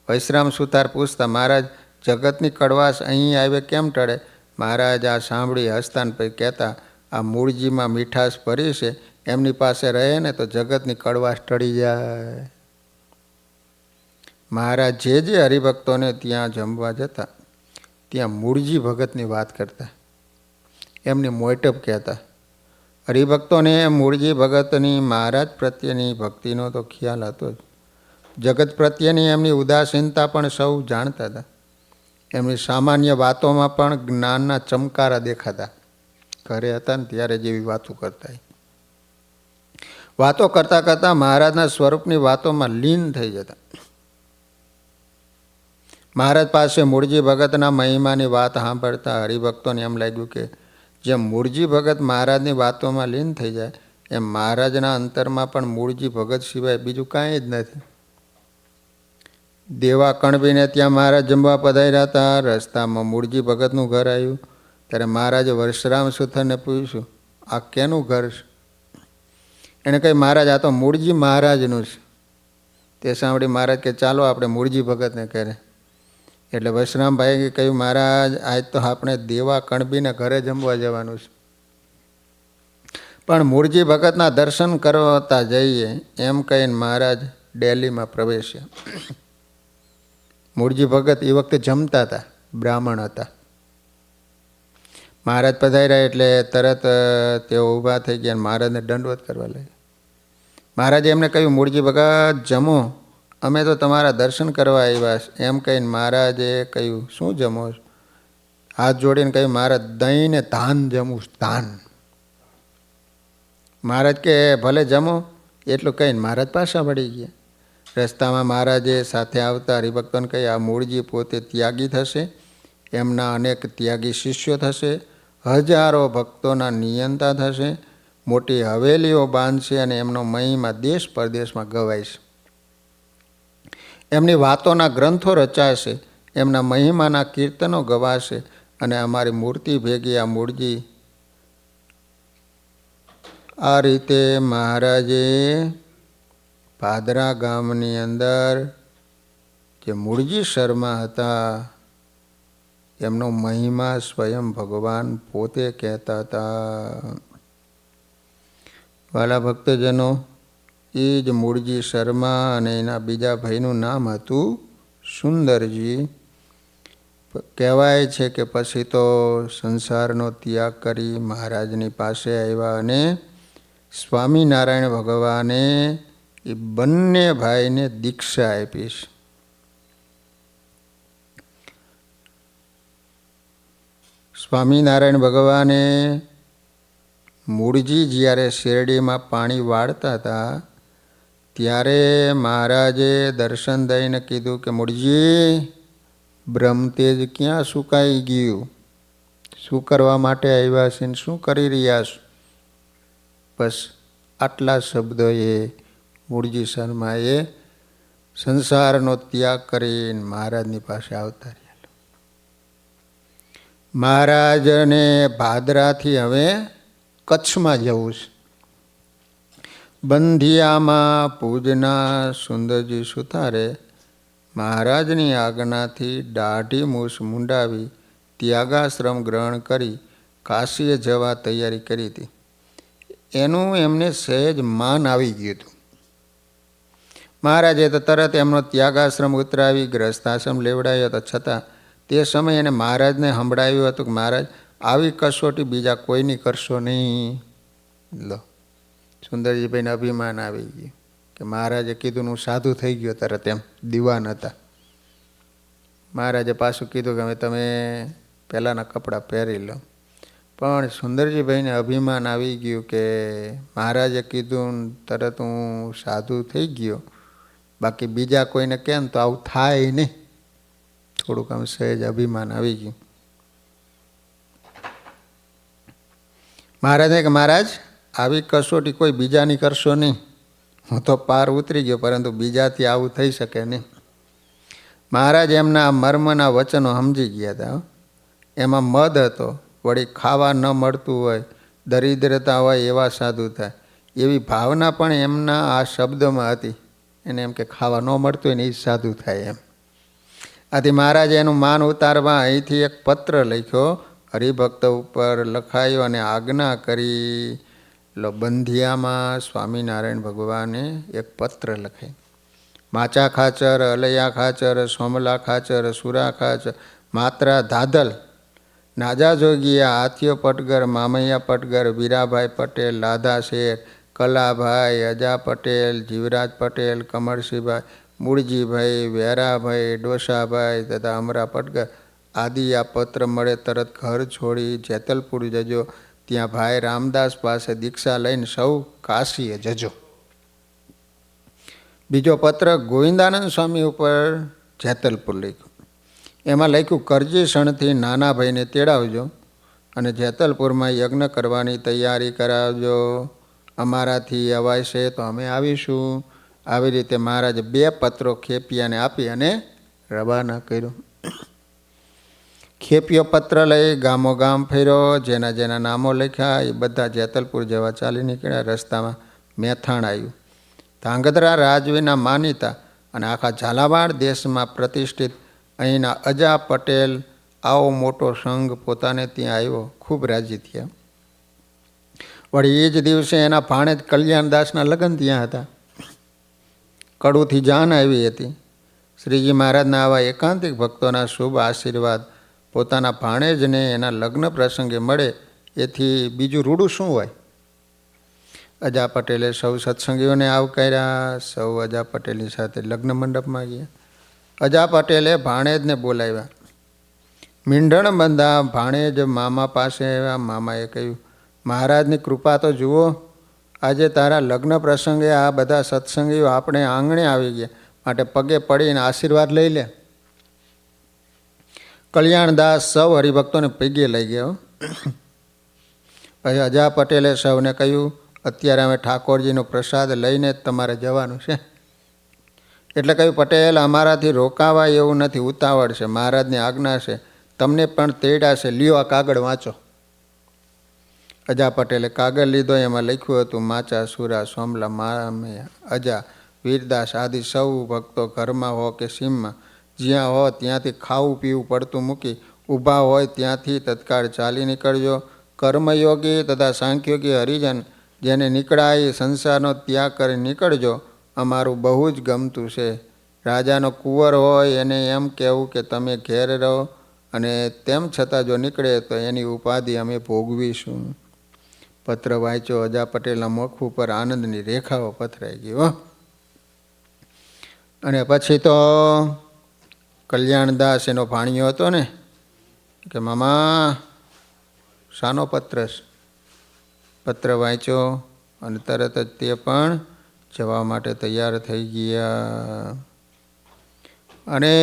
Speaker 1: વૈશ્રામ સુતાર પૂછતા મહારાજ જગતની કડવાશ અહીં આવે કેમ ટળે? મહારાજ આ સાંભળી હસતાન પછી કહેતા આ મૂળજીમાં મીઠાશ ભરી છે, એમની પાસે રહે ને તો જગતની કડવાશ ટળી જાય. મહારાજ જે હરિભક્તોને ત્યાં જમવા જતા ત્યાં મૂળજી ભગતની વાત કરતા, એમની મોટપ કહેતા. હરિભક્તોને મૂળજી ભગતની મહારાજ પ્રત્યેની ભક્તિનો તો ખ્યાલ હતો જ. જગત પ્રત્યેની એમની ઉદાસીનતા પણ સૌ જાણતા હતા. એમની સામાન્ય વાતોમાં પણ જ્ઞાનના ચમકારા દેખાતા. ઘરે હતા ને ત્યારે જેવી વાતો કરતા. વાતો કરતાં કરતાં મહારાજના સ્વરૂપની વાતોમાં લીન થઈ જતા. મહારાજ પાસે મૂળજી ભગતના મહિમાની વાત સાંભળતા હરિભક્તોને એમ લાગ્યું કે જેમ મૂળજી ભગત મહારાજની વાતોમાં લીન થઈ જાય એમ મહારાજના અંતરમાં પણ મૂળજી ભગત સિવાય બીજું કાંઈ જ નથી. દેવા કણબીને ત્યાં મહારાજ જમવા પધાર્યા હતા. રસ્તામાં મૂળજી ભગતનું ઘર આવ્યું ત્યારે મહારાજે વર્ષરામ સુથારને પૂછ્યું આ કેનું ઘર છે? એણે કહ્યું મહારાજ આ તો મૂળજી મહારાજનું છે. તે સાંભળી મહારાજ કે ચાલો આપણે મૂળજી ભગતને કરે. એટલે વશરામભાઈએ કહ્યું મહારાજ આજ તો આપણે દેવા કણબીને ઘરે જમવા જવાનું છે, પણ મૂળજી ભગતના દર્શન કરતા જઈએ એમ કહીને મહારાજ ડેલીમાં પ્રવેશ્યા. મૂળજી ભગત એ વખતે જમતા હતા, બ્રાહ્મણ હતા. મહારાજ પધાર્યા એટલે તરત તેઓ ઊભા થઈ ગયા, મહારાજને દંડવત કરવા લાગ્યા. મહારાજે એમને કહ્યું મૂળજી ભગત જમો, અમે તો તમારા દર્શન કરવા આવ્યા છે. એમ કહીને મહારાજે કહ્યું શું જમો? હાથ જોડીને કહ્યું મહારાજ દહીં ને ધાન જમું, ધાન. મહારાજ કે ભલે જમો. એટલું કહીને મહારાજ પાછા વળી ગયા. રસ્તામાં મહારાજે સાથે આવતા હરિભક્તોને કહી આ મૂળજી પોતે ત્યાગી થશે, એમના અનેક ત્યાગી શિષ્યો થશે, હજારો ભક્તોના નિયંતા થશે, મોટી હવેલીઓ બાંધશે અને એમનો મહિમા દેશ પરદેશમાં ગવાય છે. એમની વાતોના ગ્રંથો રચાશે, એમના મહિમાના કીર્તનો ગવાશે અને અમારી મૂર્તિ ભેગી આ મૂળજી. આ રીતે મહારાજે ભાદરા ગામની અંદર જે મૂળજી શર્મા હતા એમનો મહિમા સ્વયં ભગવાન પોતે કહેતા હતા. વાલા ભક્તજનો, એ જ મૂળજી શર્મા અને એના બીજા ભાઈનું નામ હતું સુંદરજી. કહેવાય છે કે પછી તો સંસારનો ત્યાગ કરી મહારાજની પાસે આવ્યા અને સ્વામિનારાયણ ભગવાને એ બંને ભાઈને દીક્ષા આપી છે. સ્વામિનારાયણ ભગવાને મૂળજી જ્યારે શેરડીમાં પાણી વાળતા હતા ત્યારે મહારાજે દર્શન દઈને કીધું કે મૂળજી બ્રહ્મતેજ ક્યાં સુકાઈ ગયું? શું કરવા માટે આવ્યા છે ને શું કરી રહ્યા છો? બસ આટલા શબ્દોએ મૂળજી શર્માએ સંસારનો ત્યાગ કરીને મહારાજની પાસે આવતા રહ્યા. મહારાજને ભાદરાથી હવે કચ્છમાં જવું છે. બંધિયામાં પૂજના સુંદરજી સુથારે મહારાજની આજ્ઞાથી દાઢી મૂછ મુંડાવી ત્યાગાશ્રમ ગ્રહણ કરી કાશીએ જવા તૈયારી કરી હતી. એનું એમને સહેજ માન આવી ગયું હતું. મહારાજે તો તરત એમનો ત્યાગાશ્રમ ઉતરાવી ગ્રસ્તાશ્રમ લેવડાવ્યો હતો. છતાં તે સમયે એને મહારાજને સંભળાવ્યું હતું કે મહારાજ આવી કસોટી બીજા કોઈની કરશો નહીં. લો, સુંદરજીભાઈને અભિમાન આવી ગયું કે મહારાજે કીધું હું સાધુ થઈ ગયો. તરત એમ દીવાન હતા. મહારાજે પાછું કીધું કે હવે તમે પહેલાંના કપડાં પહેરી લો. પણ સુંદરજીભાઈને અભિમાન આવી ગયું કે મહારાજે કીધું તરત હું સાધુ થઈ ગયો, બાકી બીજા કોઈને કેમ તો આવું થાય નહીં. થોડુંક આમ સહેજ અભિમાન આવી ગયું. મહારાજે કે મહારાજ આવી કસોટી કોઈ બીજાની કરશો નહીં. હું તો પાર ઉતરી ગયો, પરંતુ બીજાથી આવું થઈ શકે નહીં. મહારાજ એમના મર્મના વચનો સમજી ગયા હતા. એમાં મદ હતો, વળી ખાવા ન મળતું હોય, દરિદ્રતા હોય એવા સાધુ થાય, એવી ભાવના પણ એમના આ શબ્દમાં હતી. એને એમ કે ખાવા ન મળતું હોય ને એ સાધુ થાય એમ. આથી મહારાજે એનું માન ઉતારવા અહીંથી એક પત્ર લખ્યો, હરિભક્ત ઉપર લખાયો અને આજ્ઞા કરી. બંધિયામાં સ્વામિનારાયણ ભગવાને એક પત્ર લખાય. માચા ખાચર, અલૈયા ખાચર, સોમલા ખાચર, સુરા ખાચર, માત્રા ધાધલ, નાજા જોગિયા, આથિયો પટગર, મામૈયા પટગર, વીરાભાઈ પટેલ, લાધા શેર, કલાભાઈ, અજા પટેલ, જીવરાજ પટેલ, કમરસિંહભાઈ, મૂળજીભાઈ, વેરાભાઈ, ડોસાભાઈ તથા અમરા પટગર આદિ આ પત્ર મળે તરત ઘર છોડી જેતલપુર જજો. ત્યાં ભાઈ રામદાસ પાસે દીક્ષા લઈને સૌ કાશીએ જજો. બીજો પત્ર ગોવિંદાનંદ સ્વામી ઉપર જેતલપુર લખ્યું. એમાં લખ્યું, કરજી સણથી નાના ભાઈને તેડાવજો અને જેતલપુરમાં યજ્ઞ કરવાની તૈયારી કરાવજો. અમારાથી અવાય તો અમે આવીશું. આવી રીતે મહારાજે 2 પત્રો ખેપિયાને આપી અને રવાના કર્યો. ખેપિયો પત્ર લઈ ગામો ગામ ફેર્યો. જેના જેના નામો લખ્યા એ બધા જેતલપુર જવા ચાલી નીકળ્યા. રસ્તામાં મેથાણ આવ્યું. ધાંગધ્રા રાજવીના માનીતા અને આખા ઝાલાવાડ દેશમાં પ્રતિષ્ઠિત અહીંના અજા પટેલ આવો મોટો સંઘ પોતાને ત્યાં આવ્યો. ખૂબ રાજી થયા. વળી એ જ દિવસે એના ભાણેજ કલ્યાણદાસના લગ્ન ત્યાં હતા. કડુથી જાન આવી હતી. શ્રીજી મહારાજના આવા એકાંતિક ભક્તોના શુભ આશીર્વાદ પોતાના ભાણેજને એના લગ્ન પ્રસંગે મળે એથી બીજું રૂડું શું હોય. અજા પટેલે સૌ સત્સંગીઓને આવકાર્યા. સૌ અજા પટેલની સાથે લગ્ન મંડપમાં ગયા. અજા પટેલે ભાણેજને બોલાવ્યા. મીંઢણ બંધા ભાણેજ મામા પાસે આવ્યા. મામાએ કહ્યું, મહારાજની કૃપા તો જુઓ, આજે તારા લગ્ન પ્રસંગે આ બધા સત્સંગીઓ આપણે આંગણે આવી ગયા, માટે પગે પડીને આશીર્વાદ લઈ લે. કલ્યાણદાસ સૌ હરિભક્તોને પગે લઈ ગયો. પછી અજા પટેલે સૌને કહ્યું, અત્યારે અમે ઠાકોરજીનો પ્રસાદ લઈને જ તમારે જવાનું છે. એટલે કહ્યું, પટેલ અમારાથી રોકાવાય એવું નથી, ઉતાવળ છે, મહારાજની આજ્ઞા છે, તમને પણ તેડા છે, લ્યો આ કાગળ વાંચો. અજા પટેલે કાગળ લીધો. એમાં લખ્યું હતું, માચા, સુરા, સોમલા, મામૈયા, અજા, વીરદાસ આદિ સૌ ભક્તો ઘરમાં હો કે સીમમાં જ્યાં હો ત્યાંથી ખાવું પીવું પડતું મૂકી ઊભા હોય ત્યાંથી તત્કાળ ચાલી નીકળજો. કર્મયોગી તથા સાંખ્યોગી હરિજન જેને નીકળાય સંસારનો ત્યાગ કરી નીકળજો. અમારું બહુ જ ગમતું છે. રાજાનો કુંવર હોય એને એમ કહેવું કે તમે ઘેર રહો, અને તેમ છતાં જો નીકળે તો એની ઉપાધિ અમે ભોગવીશું. પત્ર વાંચ્યો. અજા પટેલના મુખ ઉપર આનંદની રેખાઓ પથરાઈ ગઈ. અને પછી તો કલ્યાણદાસ એનો ભાણિયો હતો ને કે મામા શાનો પત્ર છે. પત્ર વાંચ્યો અને તરત જ તે પણ જવા માટે તૈયાર થઈ ગયા. અને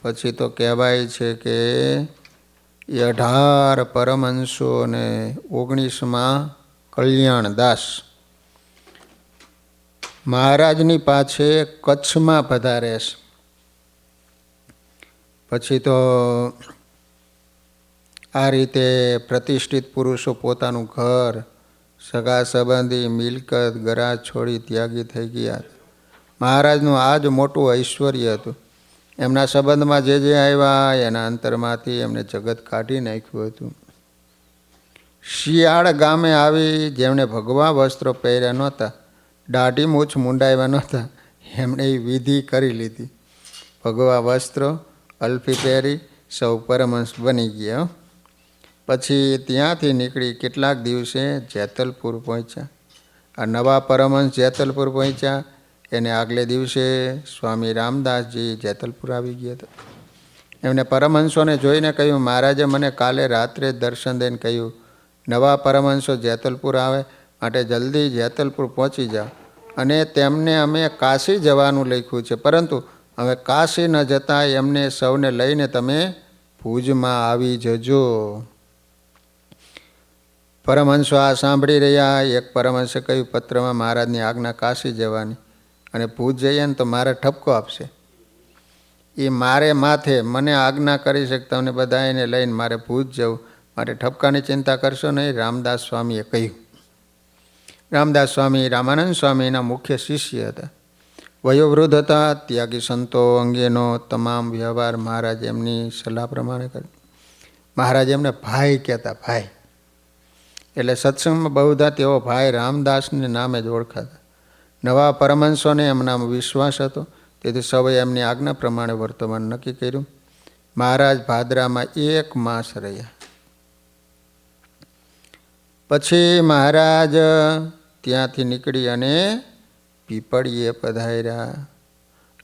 Speaker 1: પછી તો કહેવાય છે કે એ 18 પરમહંસો અને 19માં કલ્યાણદાસ મહારાજની પાસે કચ્છમાં પધારે છે. પછી તો આ રીતે પ્રતિષ્ઠિત પુરુષો પોતાનું ઘર, સગા સંબંધી, મિલકત, ગરાજ છોડી ત્યાગી થઈ ગયા. મહારાજનું આ જ મોટું ઐશ્વર્ય હતું. એમના સંબંધમાં જે આવ્યા એના અંતરમાંથી એમને જગત કાઢી નાખ્યું હતું. શિયાળ ગામે આવી જેમણે ભગવા વસ્ત્રો પહેર્યા નહોતા દાઢી મૂછ મુંડાવ્યા નહોતા, એમણે એ વિધિ કરી લીધી. ભગવા વસ્ત્રો અલ્ફી પહેરી સૌ પરમહંસ બની ગયા. પછી ત્યાંથી નીકળી કેટલાક દિવસે જેતલપુર પહોંચ્યા. આ નવા પરમહંસ જેતલપુર પહોંચ્યા એને આગલે દિવસે સ્વામી રામદાસજી જેતલપુર આવી ગયા હતા. એમને પરમહંસોને જોઈને કહ્યું, મહારાજે મને કાલે રાત્રે દર્શન દઈને કહ્યું નવા પરમહંસો જેતલપુર આવે માટે જલ્દી જેતલપુર પહોંચી જાઓ. અને તેમને અમે કાશી જવાનું લખ્યું છે, પરંતુ હવે કાશી ન જતાં એમને સૌને લઈને તમે ભુજમાં આવી જજો. પરમહંસો આ સાંભળી રહ્યા. એક પરમહંસે કહ્યું, પત્રમાં મહારાજની આજ્ઞા કાશી જવાની, અને ભુજ જઈએ ને તો મારે ઠપકો આપશે. એ મારે માથે મને આજ્ઞા કરી છે કે તમને બધા એને લઈને મારે ભુજ જવું, માટે ઠપકાની ચિંતા કરશો નહીં. રામદાસ સ્વામીએ કહ્યું. રામદાસ સ્વામી રામાનંદ સ્વામીના મુખ્ય શિષ્ય હતા. વયોવૃદ્ધ હતા. ત્યાગી સંતો અંગેનો તમામ વ્યવહાર મહારાજ એમની સલાહ પ્રમાણે કરે. મહારાજ એમને ભાઈ કહેતા, ભાઈ. એટલે સત્સંગમાં બહુધા તેઓ ભાઈ રામદાસને નામે જ ઓળખાતા. નવા પરમહંસોને એમનામાં વિશ્વાસ હતો, તેથી સૌએ એમની આજ્ઞા પ્રમાણે વર્તમાન નક્કી કર્યું. મહારાજ ભાદરામાં 1 માસ રહ્યા. પછી મહારાજ ત્યાંથી નીકળી અને પીપળીએ પધાર્યા.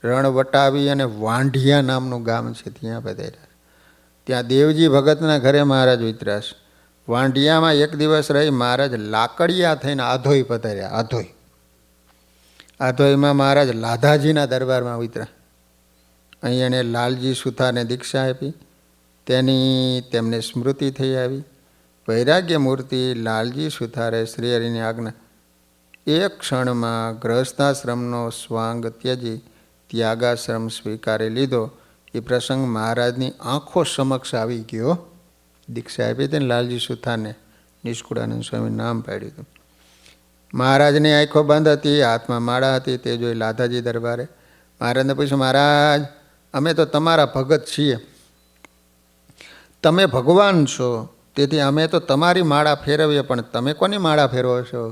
Speaker 1: રણવટાવી અને વાંઢિયા નામનું ગામ છે, ત્યાં પધાર્યા. ત્યાં દેવજી ભગતના ઘરે મહારાજ ઉતર્યા. વાંઢિયામાં 1 દિવસ રહી મહારાજ લાકડિયા થઈને આધોઈ પધાર્યા. આધોઈમાં મહારાજ લાધાજીના દરબારમાં ઉતર્યા. અહીં એને લાલજી સુથારને દીક્ષા આપી. તેની તેમને સ્મૃતિ થઈ આવી. વૈરાગ્ય મૂર્તિ લાલજી સુથારે શ્રીહરિની આજ્ઞા એક ક્ષણમાં ગ્રહસ્થાશ્રમનો સ્વાંગ ત્યજી ત્યાગાશ્રમ સ્વીકારી લીધો. એ પ્રસંગ મહારાજની આંખો સમક્ષ આવી ગયો. દીક્ષા આપી હતી ને લાલજી સુથારને, નિષ્કુળાનંદ સ્વામી નામ પાડ્યું હતું. મહારાજની આંખો બંધ હતી, હાથમાં માળા હતી. તે જોઈ લાધાજી દરબારે મહારાજને પૂછ્યું, મહારાજ અમે તો તમારા ભગત છીએ, તમે ભગવાન છો, તેથી અમે તો તમારી માળા ફેરવીએ, પણ તમે કોની માળા ફેરવો છો?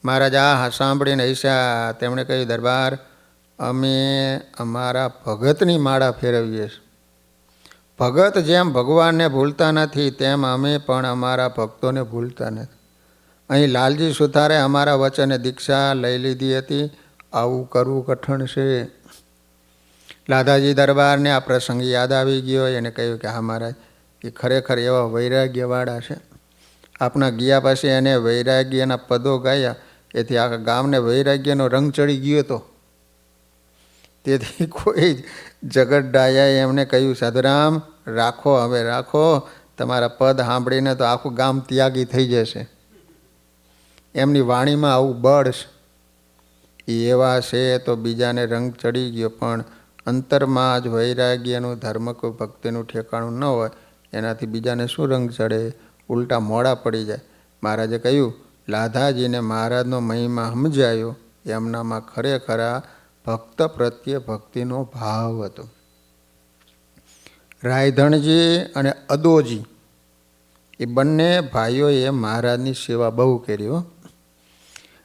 Speaker 1: મહારાજ આ સાંભળીને હસ્યા. તેમણે કહ્યું, દરબાર અમે અમારા ભગતની માળા ફેરવીએ છીએ. ભગત જેમ ભગવાનને ભૂલતા નથી, તેમ અમે પણ અમારા ભક્તોને ભૂલતા નથી. અહીં લાલજી સુથારે અમારા વચને દીક્ષા લઈ લીધી હતી, આવું કરવું કઠણ છે. લાધાજી દરબારને આ પ્રસંગ યાદ આવી ગયો. એને કહ્યું કે હા મહારાજ, એ ખરેખર એવા વૈરાગ્યવાળા છે. આપણા ગયા પછી એને વૈરાગ્યના પદો ગાયા, એથી આખા ગામને વૈરાગ્યનો રંગ ચડી ગયો હતો. તેથી કોઈ જગત ડાયાએ એમને કહ્યું, સાધુરામ રાખો, હવે રાખો, તમારા પદ સાંભળીને તો આખું ગામ ત્યાગી થઈ જશે. એમની વાણીમાં આવું બળ છે. એ એવા છે તો બીજાને રંગ ચડી ગયો, પણ અંતરમાં જ વૈરાગ્યનું ધર્મ કોઈ ભક્તિનું ઠેકાણું ન હોય, એનાથી બીજાને શું રંગ ચડે? ઉલટા મોડા પડી જાય. મહારાજે કહ્યું, લાધાજીને મહારાજનો મહિમા સમજાયો. એમનામાં ખરેખરા ભક્ત પ્રત્યે ભક્તિનો ભાવ હતો. રાયધણજી અને અદોજી એ બંને ભાઈઓએ મહારાજની સેવા બહુ કરી.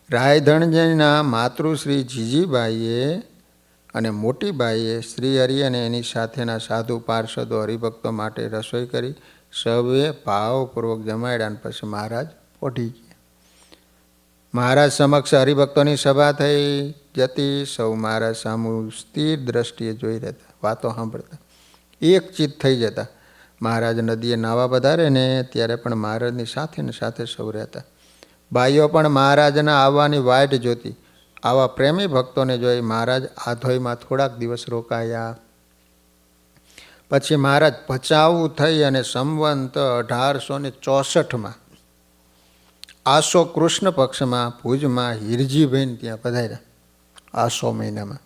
Speaker 1: રાયધણજીના માતૃશ્રી જીજીબાઈએ અને મોટીબાઈએ શ્રીહરિ અને એની સાથેના સાધુ પાર્ષદો હરિભક્તો માટે રસોઈ કરી. સૌએ ભાવપૂર્વક જમાડ્યા અને પછી મહારાજ પોઢી ગયા. મહારાજ સમક્ષ હરિભક્તોની સભા થઈ જતી. સૌ મહારાજ સામું સ્થિર દ્રષ્ટિએ જોઈ રહેતા, વાતો સાંભળતા, એક ચિત્ત થઈ જતા. મહારાજ નદીએ નાવા પધારે ને ત્યારે પણ મહારાજની સાથે ને સાથે સૌ રહેતા. બાઈઓ પણ મહારાજના આવવાની વાટ જોતી. આવા પ્રેમી ભક્તોને જોઈ મહારાજ આધોઈમાં થોડાક દિવસ રોકાયા. પછી મહારાજ ભચાઉ થઈ અને સંવંત 1864માં આસો કૃષ્ણ પક્ષમાં ભુજમાં હિરજીભાઈને ત્યાં પધાર્યા. આસો મહિનામાં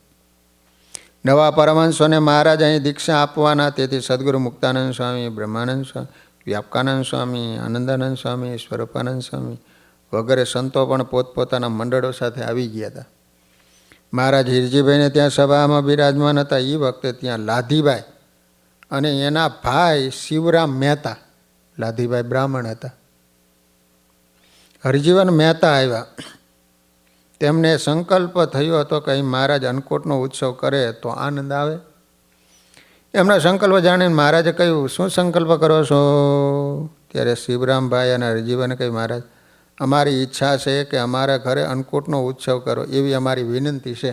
Speaker 1: નવા પરમહંસોને મહારાજ અહીં દીક્ષા આપવાના. તેથી સદગુરુ મુક્તાનંદ સ્વામી, બ્રહ્માનંદ સ્વામી, વ્યાપકાનંદ સ્વામી, આનંદાનંદ સ્વામી, સ્વરૂપાનંદ સ્વામી વગેરે સંતો પણ પોતપોતાના મંડળો સાથે આવી ગયા હતા. મહારાજ હિરજીભાઈને ત્યાં સભામાં બિરાજમાન હતા. એ વખતે ત્યાં લાધીભાઈ અને એના ભાઈ શિવરામ મહેતા, લાધીભાઈ બ્રાહ્મણ હતા, હરજીવન મહેતા આવ્યા. તેમને સંકલ્પ થયો હતો કે અહીં મહારાજ અન્નકૂટનો ઉત્સવ કરે તો આનંદ આવે. એમના સંકલ્પ જાણીને મહારાજે કહ્યું, શું સંકલ્પ કરો છો? ત્યારે શિવરામભાઈ અને હરજીભાઈને કહ્યું, મહારાજ અમારી ઈચ્છા છે કે અમારા ઘરે અન્નકૂટનો ઉત્સવ કરો એવી અમારી વિનંતી છે.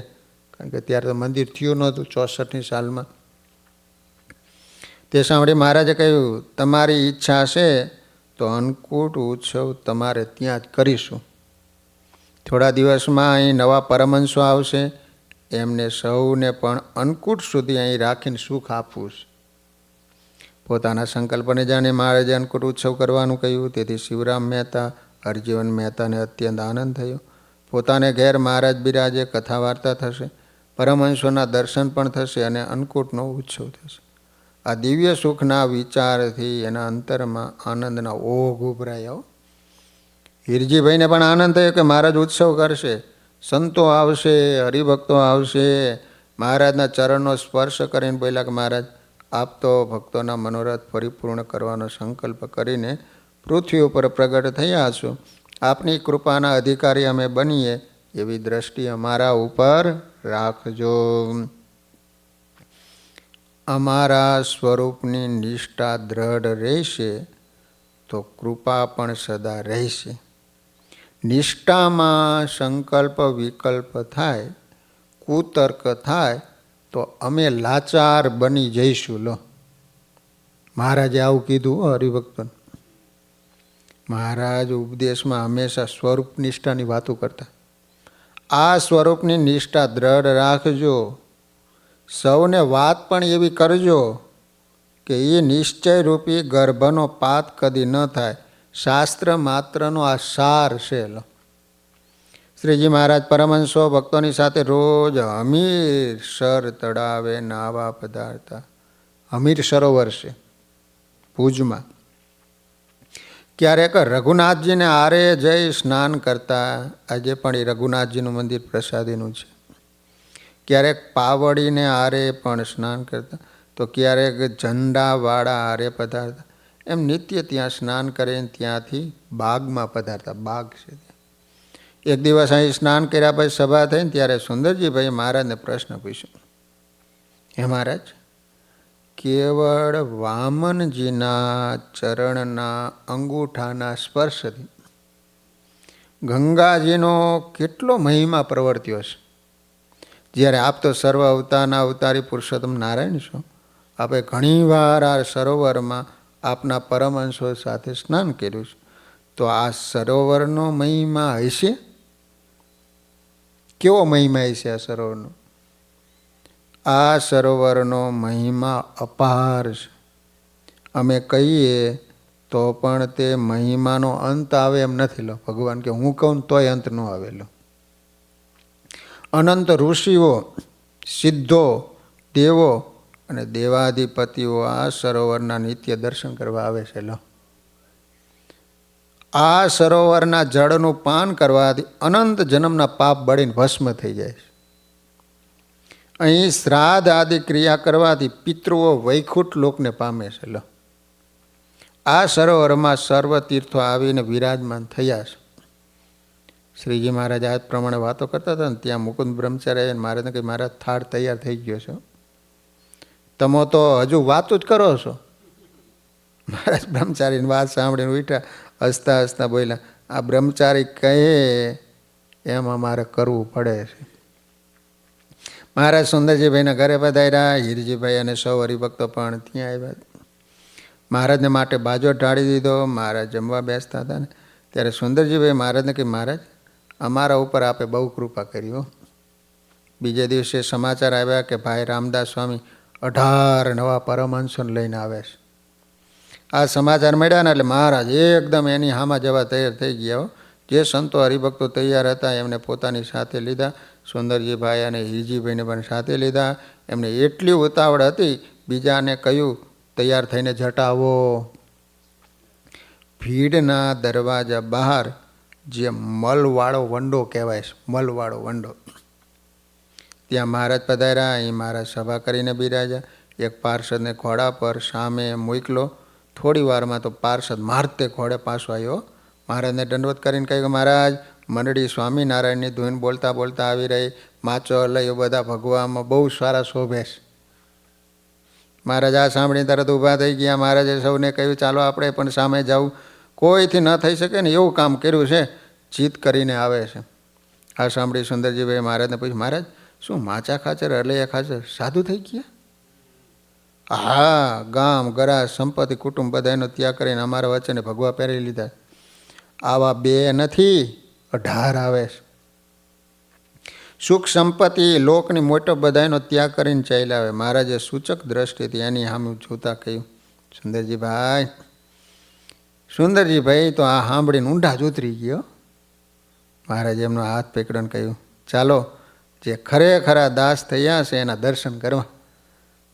Speaker 1: કારણ કે ત્યારે તો મંદિર થયું નહોતું 64ની સાલમાં. તે સાંભળી મહારાજે કહ્યું, તમારી ઈચ્છા છે તો અન્નકૂટ ઉત્સવ તમારે ત્યાં જ કરીશું. થોડા દિવસમાં અહીં નવા પરમહંસો આવશે, એમને સૌને પણ અન્નકૂટ સુધી અહીં રાખીને સુખ આપવું છે. પોતાના સંકલ્પને જાણે મહારાજે અન્નકૂટ ઉત્સવ કરવાનું કહ્યું. તેથી શિવરામ મહેતા, હરજીવન મહેતાને અત્યંત આનંદ થયો. પોતાને ઘેર મહારાજ બિરાજે, કથા વાર્તા થશે, પરમહંસોના દર્શન પણ થશે અને અન્નકૂટનો ઉત્સવ થશે. આ દિવ્ય સુખના વિચારથી એના અંતરમાં આનંદના ઓઘ ઉભરાયા. હીરજીભાઈને પણ આનંદ થયો કે મહારાજ ઉત્સવ કરશે, સંતો આવશે, હરિભક્તો આવશે. મહારાજના ચરણનો સ્પર્શ કરીને બોલ્યા કે મહારાજ આપ તો ભક્તોના મનોરથ પરિપૂર્ણ કરવાનો સંકલ્પ કરીને પૃથ્વી ઉપર પ્રગટ થયા છો. આપની કૃપાના અધિકારી અમે બનીએ એવી દ્રષ્ટિ અમારા ઉપર રાખજો. અમારા સ્વરૂપની નિષ્ઠા દ્રઢ રહેશે તો કૃપા પણ સદા રહેશે. નિષ્ઠામાં સંકલ્પ વિકલ્પ થાય, કુતર્ક થાય તો અમે લાચાર બની જઈશું. લો, મહારાજે આવું કીધું હરિભક્તોને. મહારાજ ઉપદેશમાં હંમેશા સ્વરૂપ નિષ્ઠાની વાતો કરતા. આ સ્વરૂપની નિષ્ઠા દ્રઢ રાખજો. સૌને વાત પણ એવી કરજો કે એ નિશ્ચય રૂપી ગર્ભનો પાત કદી ન થાય. શાસ્ત્ર માત્રનો આ સાર છે. શ્રીજી મહારાજ પરમહંસો ભક્તોની સાથે રોજ હમીરસર તળાવે નાવા પધારતા. હમીર સરોવર છે ભુજમાં. ક્યારેક રઘુનાથજીને આરે જઈ સ્નાન કરતા. આજે પણ એ રઘુનાથજીનું મંદિર પ્રસાદીનું છે. ક્યારેક પાવડીને આરે પણ સ્નાન કરતા, તો ક્યારેક ઝંડાવાળા આરે પધારતા. એમ નિત્ય ત્યાં સ્નાન કરીને ત્યાંથી બાગમાં પધારતા. બાગ છે. એક દિવસ અહીં સ્નાન કર્યા પછી સભા થઈને ત્યારે સુંદરજીભાઈ મહારાજને પ્રશ્ન પૂછ્યો, હે મહારાજ, કેવળ વામનજીના ચરણના અંગૂઠાના સ્પર્શથી ગંગાજીનો કેટલો મહિમા પ્રવર્ત્યો છે. જ્યારે આપ તો સર્વ અવતારના અવતારી પુરુષોત્તમ નારાયણ છો, આપે ઘણીવાર આ સરોવરમાં આપના પરમહંસો સાથે સ્નાન કર્યું છે, તો આ સરોવરનો મહિમા હશે? કેવો મહિમા હશે આ સરોવરનો? આ સરોવરનો મહિમા અપાર છે. અમે કહીએ તો પણ તે મહિમાનો અંત આવે એમ નથી. લો, ભગવાન કે હું કહું તોય અંત ન આવેલો. અનંત ઋષિઓ, સિદ્ધો, દેવો અને દેવાધિપતિઓ આ સરોવરના નિત્ય દર્શન કરવા આવે છે. લો, આ સરોવરના જળનું પાન કરવાથી અનંત જન્મના પાપ બળીને ભસ્મ થઈ જાય છે. અહીં શ્રાદ્ધ આદિ ક્રિયા કરવાથી પિતૃઓ વૈકુંઠ લોકને પામે છે. લો, આ સરોવરમાં સર્વ તીર્થો આવીને વિરાજમાન થયા છે. શ્રીજી મહારાજ આ પ્રમાણે વાતો કરતા હતા ને ત્યાં મુકુંદ બ્રહ્મચારી મહારાજને કહ્યું, મહારાજ થાળ તૈયાર થઈ ગયો છે, તમે તો હજુ વાતો જ કરો છો. મહારાજ બ્રહ્મચારીની વાત સાંભળીને ઉઠ્યા, હસતા હસતા બોલ્યા, આ બ્રહ્મચારી કહે એમ અમારે કરવું પડે છે. મહારાજ સુંદરજીભાઈના ઘરે પધાર્યા. હીરજીભાઈ અને સૌ હરિભક્તો પણ ત્યાં આવ્યા. મહારાજને માટે બાજો ઢાળી દીધો. મહારાજ જમવા બેસતા હતા ને ત્યારે સુંદરજીભાઈ મહારાજને કહ્યું, મહારાજ અમારા ઉપર આપે બહુ કૃપા કરી. બીજે દિવસે સમાચાર આવ્યા કે ભાઈ રામદાસ સ્વામી 18 નવા પરમહંસોને લઈને આવે છે. આ સમાચાર મળ્યા ને એટલે મહારાજ એકદમ એની હામાં જવા તૈયાર થઈ ગયા. જે સંતો હરિભક્તો તૈયાર હતા એમને પોતાની સાથે લીધા. સુંદરજીભાઈ અને હીરજીભાઈને પણ સાથે લીધા. એમને એટલી ઉતાવળ હતી, બીજાને કહ્યું તૈયાર થઈને જટાવો. ભીડના દરવાજા બહાર જે મલવાળો વંડો કહેવાય છે, મલવાળો વંડો, ત્યાં મહારાજ પધાર્યા. અહીં મહારાજ સભા કરીને બિરાજ્યા. એક પાર્ષદને ઘોડા પર સામે મોકલો. થોડી વારમાં તો પાર્ષદ મારતે ઘોડે પાછો આવ્યો. મહારાજને દંડવત કરીને કહ્યું કે મહારાજ મંડળી સ્વામિનારાયણની ધૂન બોલતા બોલતા આવી રહી. માચો લઈ બધા ભગવામાં બહુ સારા શોભે છે. મહારાજ આ સાંભળીને તરત ઊભા થઈ ગયા. મહારાજે સૌને કહ્યું ચાલો આપણે પણ સામે જવું. કોઈથી ન થઈ શકે ને એવું કામ કર્યું છે, જીત કરીને આવે છે. આ સાંભળી સુંદરજીભાઈ મહારાજને પૂછ્યું, મહારાજ શું માચા ખાચર અલૈયા ખાચર સાધુ થઈ ગયા? હા, ગામ ગરા સંપત્તિ કુટુંબ બધાનો ત્યાગ કરીને અમારા વચ્ચેને ભગવા પહેરી લીધા. આવા 2 નથી, 18 આવે છે. સુખ સંપત્તિ લોકની મોટો બધાનો ત્યાગ કરીને ચાલ્યા આવે. મહારાજે સૂચક દ્રષ્ટિથી એની સામે જોતા કહ્યું, સુંદરજીભાઈ તો આ સાંભળીને ઊંડા જ ઉતરી ગયો. મહારાજે એમનો હાથ પકડીને કહ્યું, ચાલો જે ખરેખરા દાસ થયા છે એના દર્શન કરવા.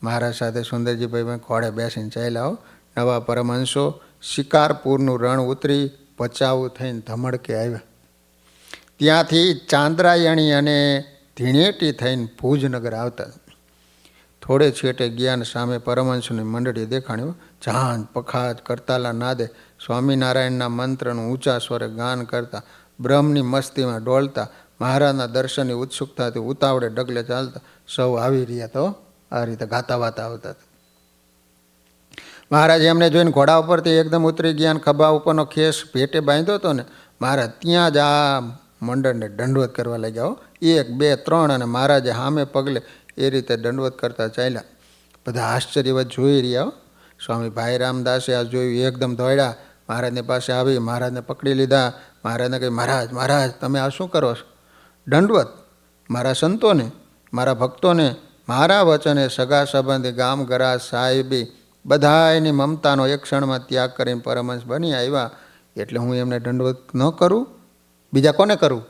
Speaker 1: મહારાજ સાથે સુંદરજીભાઈ ઘોડે બેસીને ચાલ્યા. નવા પરમહંસો શિકારપુરનું રણ ઉતરી પચાવું થઈને ધમડકે આવ્યા. ત્યાંથી ચાંદ્રાયણી અને ધીણેટી થઈને ભુજનગર આવતા. થોડે છેટે ગયા સામે પરમહંસની મંડળી દેખાણ્યું. ઝાંજ પખાજ કરતાલા નાદે સ્વામિનારાયણના મંત્રનું ઊંચા સ્વરે ગાન કરતા, બ્રહ્મની મસ્તીમાં ડોલતા, મહારાજના દર્શનની ઉત્સુકતાથી ઉતાવળે ડગલે ચાલતા સૌ આવી રહ્યા. તો આ રીતે ગાતા વાતા આવતા. મહારાજ એમને જોઈને ઘોડા ઉપરથી એકદમ ઉતરી ગયા. ખભા ઉપરનો ખેસ ભેટે બાંધ્યો હતો ને, મહારાજ ત્યાં જ આ મંડળને દંડવત કરવા લાગ્યા. 1 2 3 અને મહારાજે સામે પગલે એ રીતે દંડવત કરતા ચાલ્યા. બધા આશ્ચર્યવત જોઈ રહ્યા. સ્વામી ભાઈ રામદાસે આ જોયું, એકદમ દોડ્યા, મહારાજની પાસે આવી, મહારાજને પકડી લીધા. મહારાજને કહ્યું, મહારાજ તમે આ શું કરો છો? દંડવત મારા સંતોને, મારા ભક્તોને, મારા વચને સગા સંબંધી ગામ ગરા સાહેબી બધાની મમતાનો એક ક્ષણમાં ત્યાગ કરીને પરમહંસ બની આવ્યા, એટલે હું એમને દંડવત ન કરું? બીજા કોને કરું?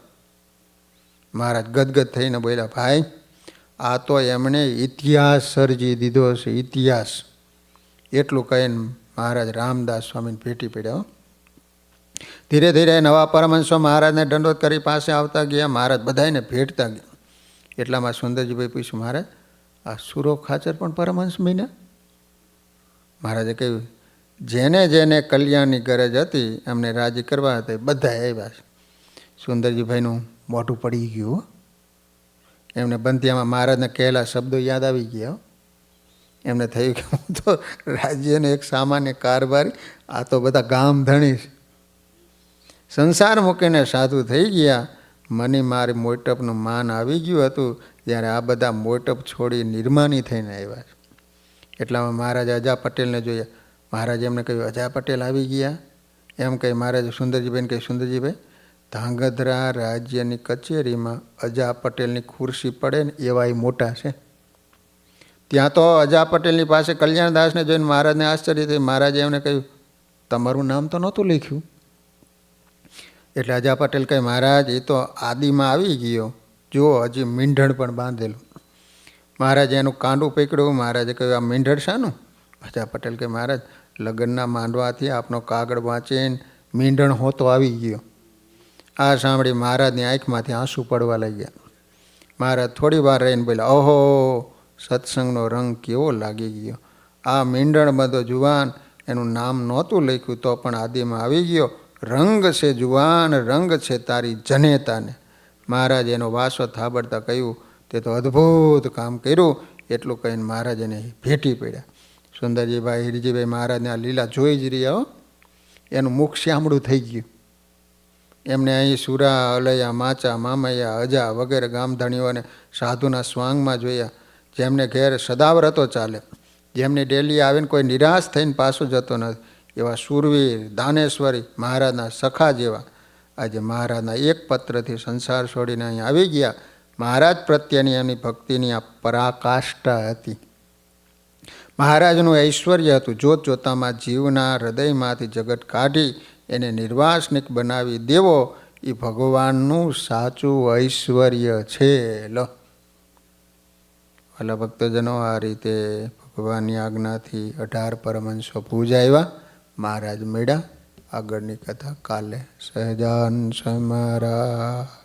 Speaker 1: મહારાજ ગદગદ થઈને બોલ્યા, ભાઈ આ તો એમણે ઇતિહાસ સર્જી દીધો છે, ઇતિહાસ. એટલું કહીને મહારાજ રામદાસ સ્વામીને ભેટી પડ્યા. ધીરે ધીરે નવા પરમહંસો મહારાજને દંડવત કરી પાસે આવતા ગયા. મહારાજ બધાને ભેટતા ગયા. એટલામાં સુંદરજીભાઈ પૂછ્યું, મહારાજ આ સુરો ખાચર પણ પરમહંસ બન્યા? મહારાજે કહ્યું, જેને જેને કલ્યાણની ગરજ હતી એમને રાજી કરવા હતા બધા આવ્યા છે. સુંદરજીભાઈનું મોઢું પડી ગયું. એમને બંધિયામાં મહારાજને કહેલા શબ્દો યાદ આવી ગયા. એમને થયું કે હું તો રાજ્યનો એક સામાન્ય કારભારી, આ તો બધા ગામ ધણી છે. સંસાર મૂકીને સાધુ થઈ ગયા. મને મારી મોટપનું માન આવી ગયું હતું, જ્યારે આ બધા મોટપ છોડી નિર્માની થઈને આવ્યા છે. એટલામાં મહારાજે અજા પટેલને જોયા. મહારાજે એમને કહ્યું, અજા પટેલ આવી ગયા? એમ કહી મહારાજે સુંદરજીભાઈને કહ્યું, સુંદરજીભાઈ ધાંગધ્રા રાજ્યની કચેરીમાં અજા પટેલની ખુરશી પડે ને એવા એ મોટા છે. ત્યાં તો અજા પટેલની પાસે કલ્યાણદાસને જોઈને મહારાજને આશ્ચર્ય થયું. મહારાજે એમને કહ્યું, તમારું નામ તો નહોતું લખ્યું? એટલે અજા પટેલ કહે, મહારાજ એ તો આદિમાં આવી ગયો, જુઓ હજી મીંઢણ પણ બાંધેલું. મહારાજે એનું કાંડું પકડ્યું. મહારાજે કહ્યું, આ મીંઢણ શાનું? અજા પટેલ કહે, મહારાજ લગ્નના માંડવાથી આપનો કાગળ વાંચીને મીંઢણ હોતો આવી ગયો. આ સાંભળી મહારાજની આંખમાંથી આંસુ પડવા લાગ્યા. મહારાજ થોડી વાર રહીને બોલ્યા, ઓહો સત્સંગનો રંગ કેવો લાગી ગયો. આ મીંઢણ બધો જુવાન, એનું નામ નહોતું લખ્યું તો પણ આદિમાં આવી ગયો. રંગ છે જુવાન, રંગ છે તારી જનેતાને. મહારાજ એનો વાસો થાબડતા કહ્યું, તે તો અદ્ભુત કામ કર્યું. એટલું કહીને મહારાજ એને ભેટી પડ્યા. સુંદરજીભાઈ હિરજીભાઈ મહારાજને આ લીલા જોઈ જ રહ્યા હો. એનું મુખ શ્યામળું થઈ ગયું. એમને અહીં સુરા, અલૈયા, માચા, મામૈયા, અજા વગેરે ગામધણીઓને સાધુના સ્વાંગમાં જોયા, જેમને ઘેર સદાવ્રતો ચાલે, જેમની ડેલી આવીને કોઈ નિરાશ થઈને પાછો જતો નથી, એવા શૂરવીર, દાનેશ્વરી, મહારાજના સખા જેવા આજે મહારાજના એક પત્રથી સંસાર છોડીને અહીં આવી ગયા. મહારાજ પ્રત્યેની એમની ભક્તિની આ પરાકાષ્ઠા હતી. મહારાજનું ઐશ્વર્ય હતું. જોત જોતામાં જીવના હૃદયમાંથી જગત કાઢી એને નિર્વાસનિક બનાવી દેવો એ ભગવાનનું સાચું ઐશ્વર્ય છે. લો ભલા ભક્તજનો, આ રીતે ભગવાનની આજ્ઞાથી 18 પરમહંસો પૂજાવ્યા. મહારાજ મળ્યા. આગળની કથા કાલે. સહજાન સ્વામી મહારાજ.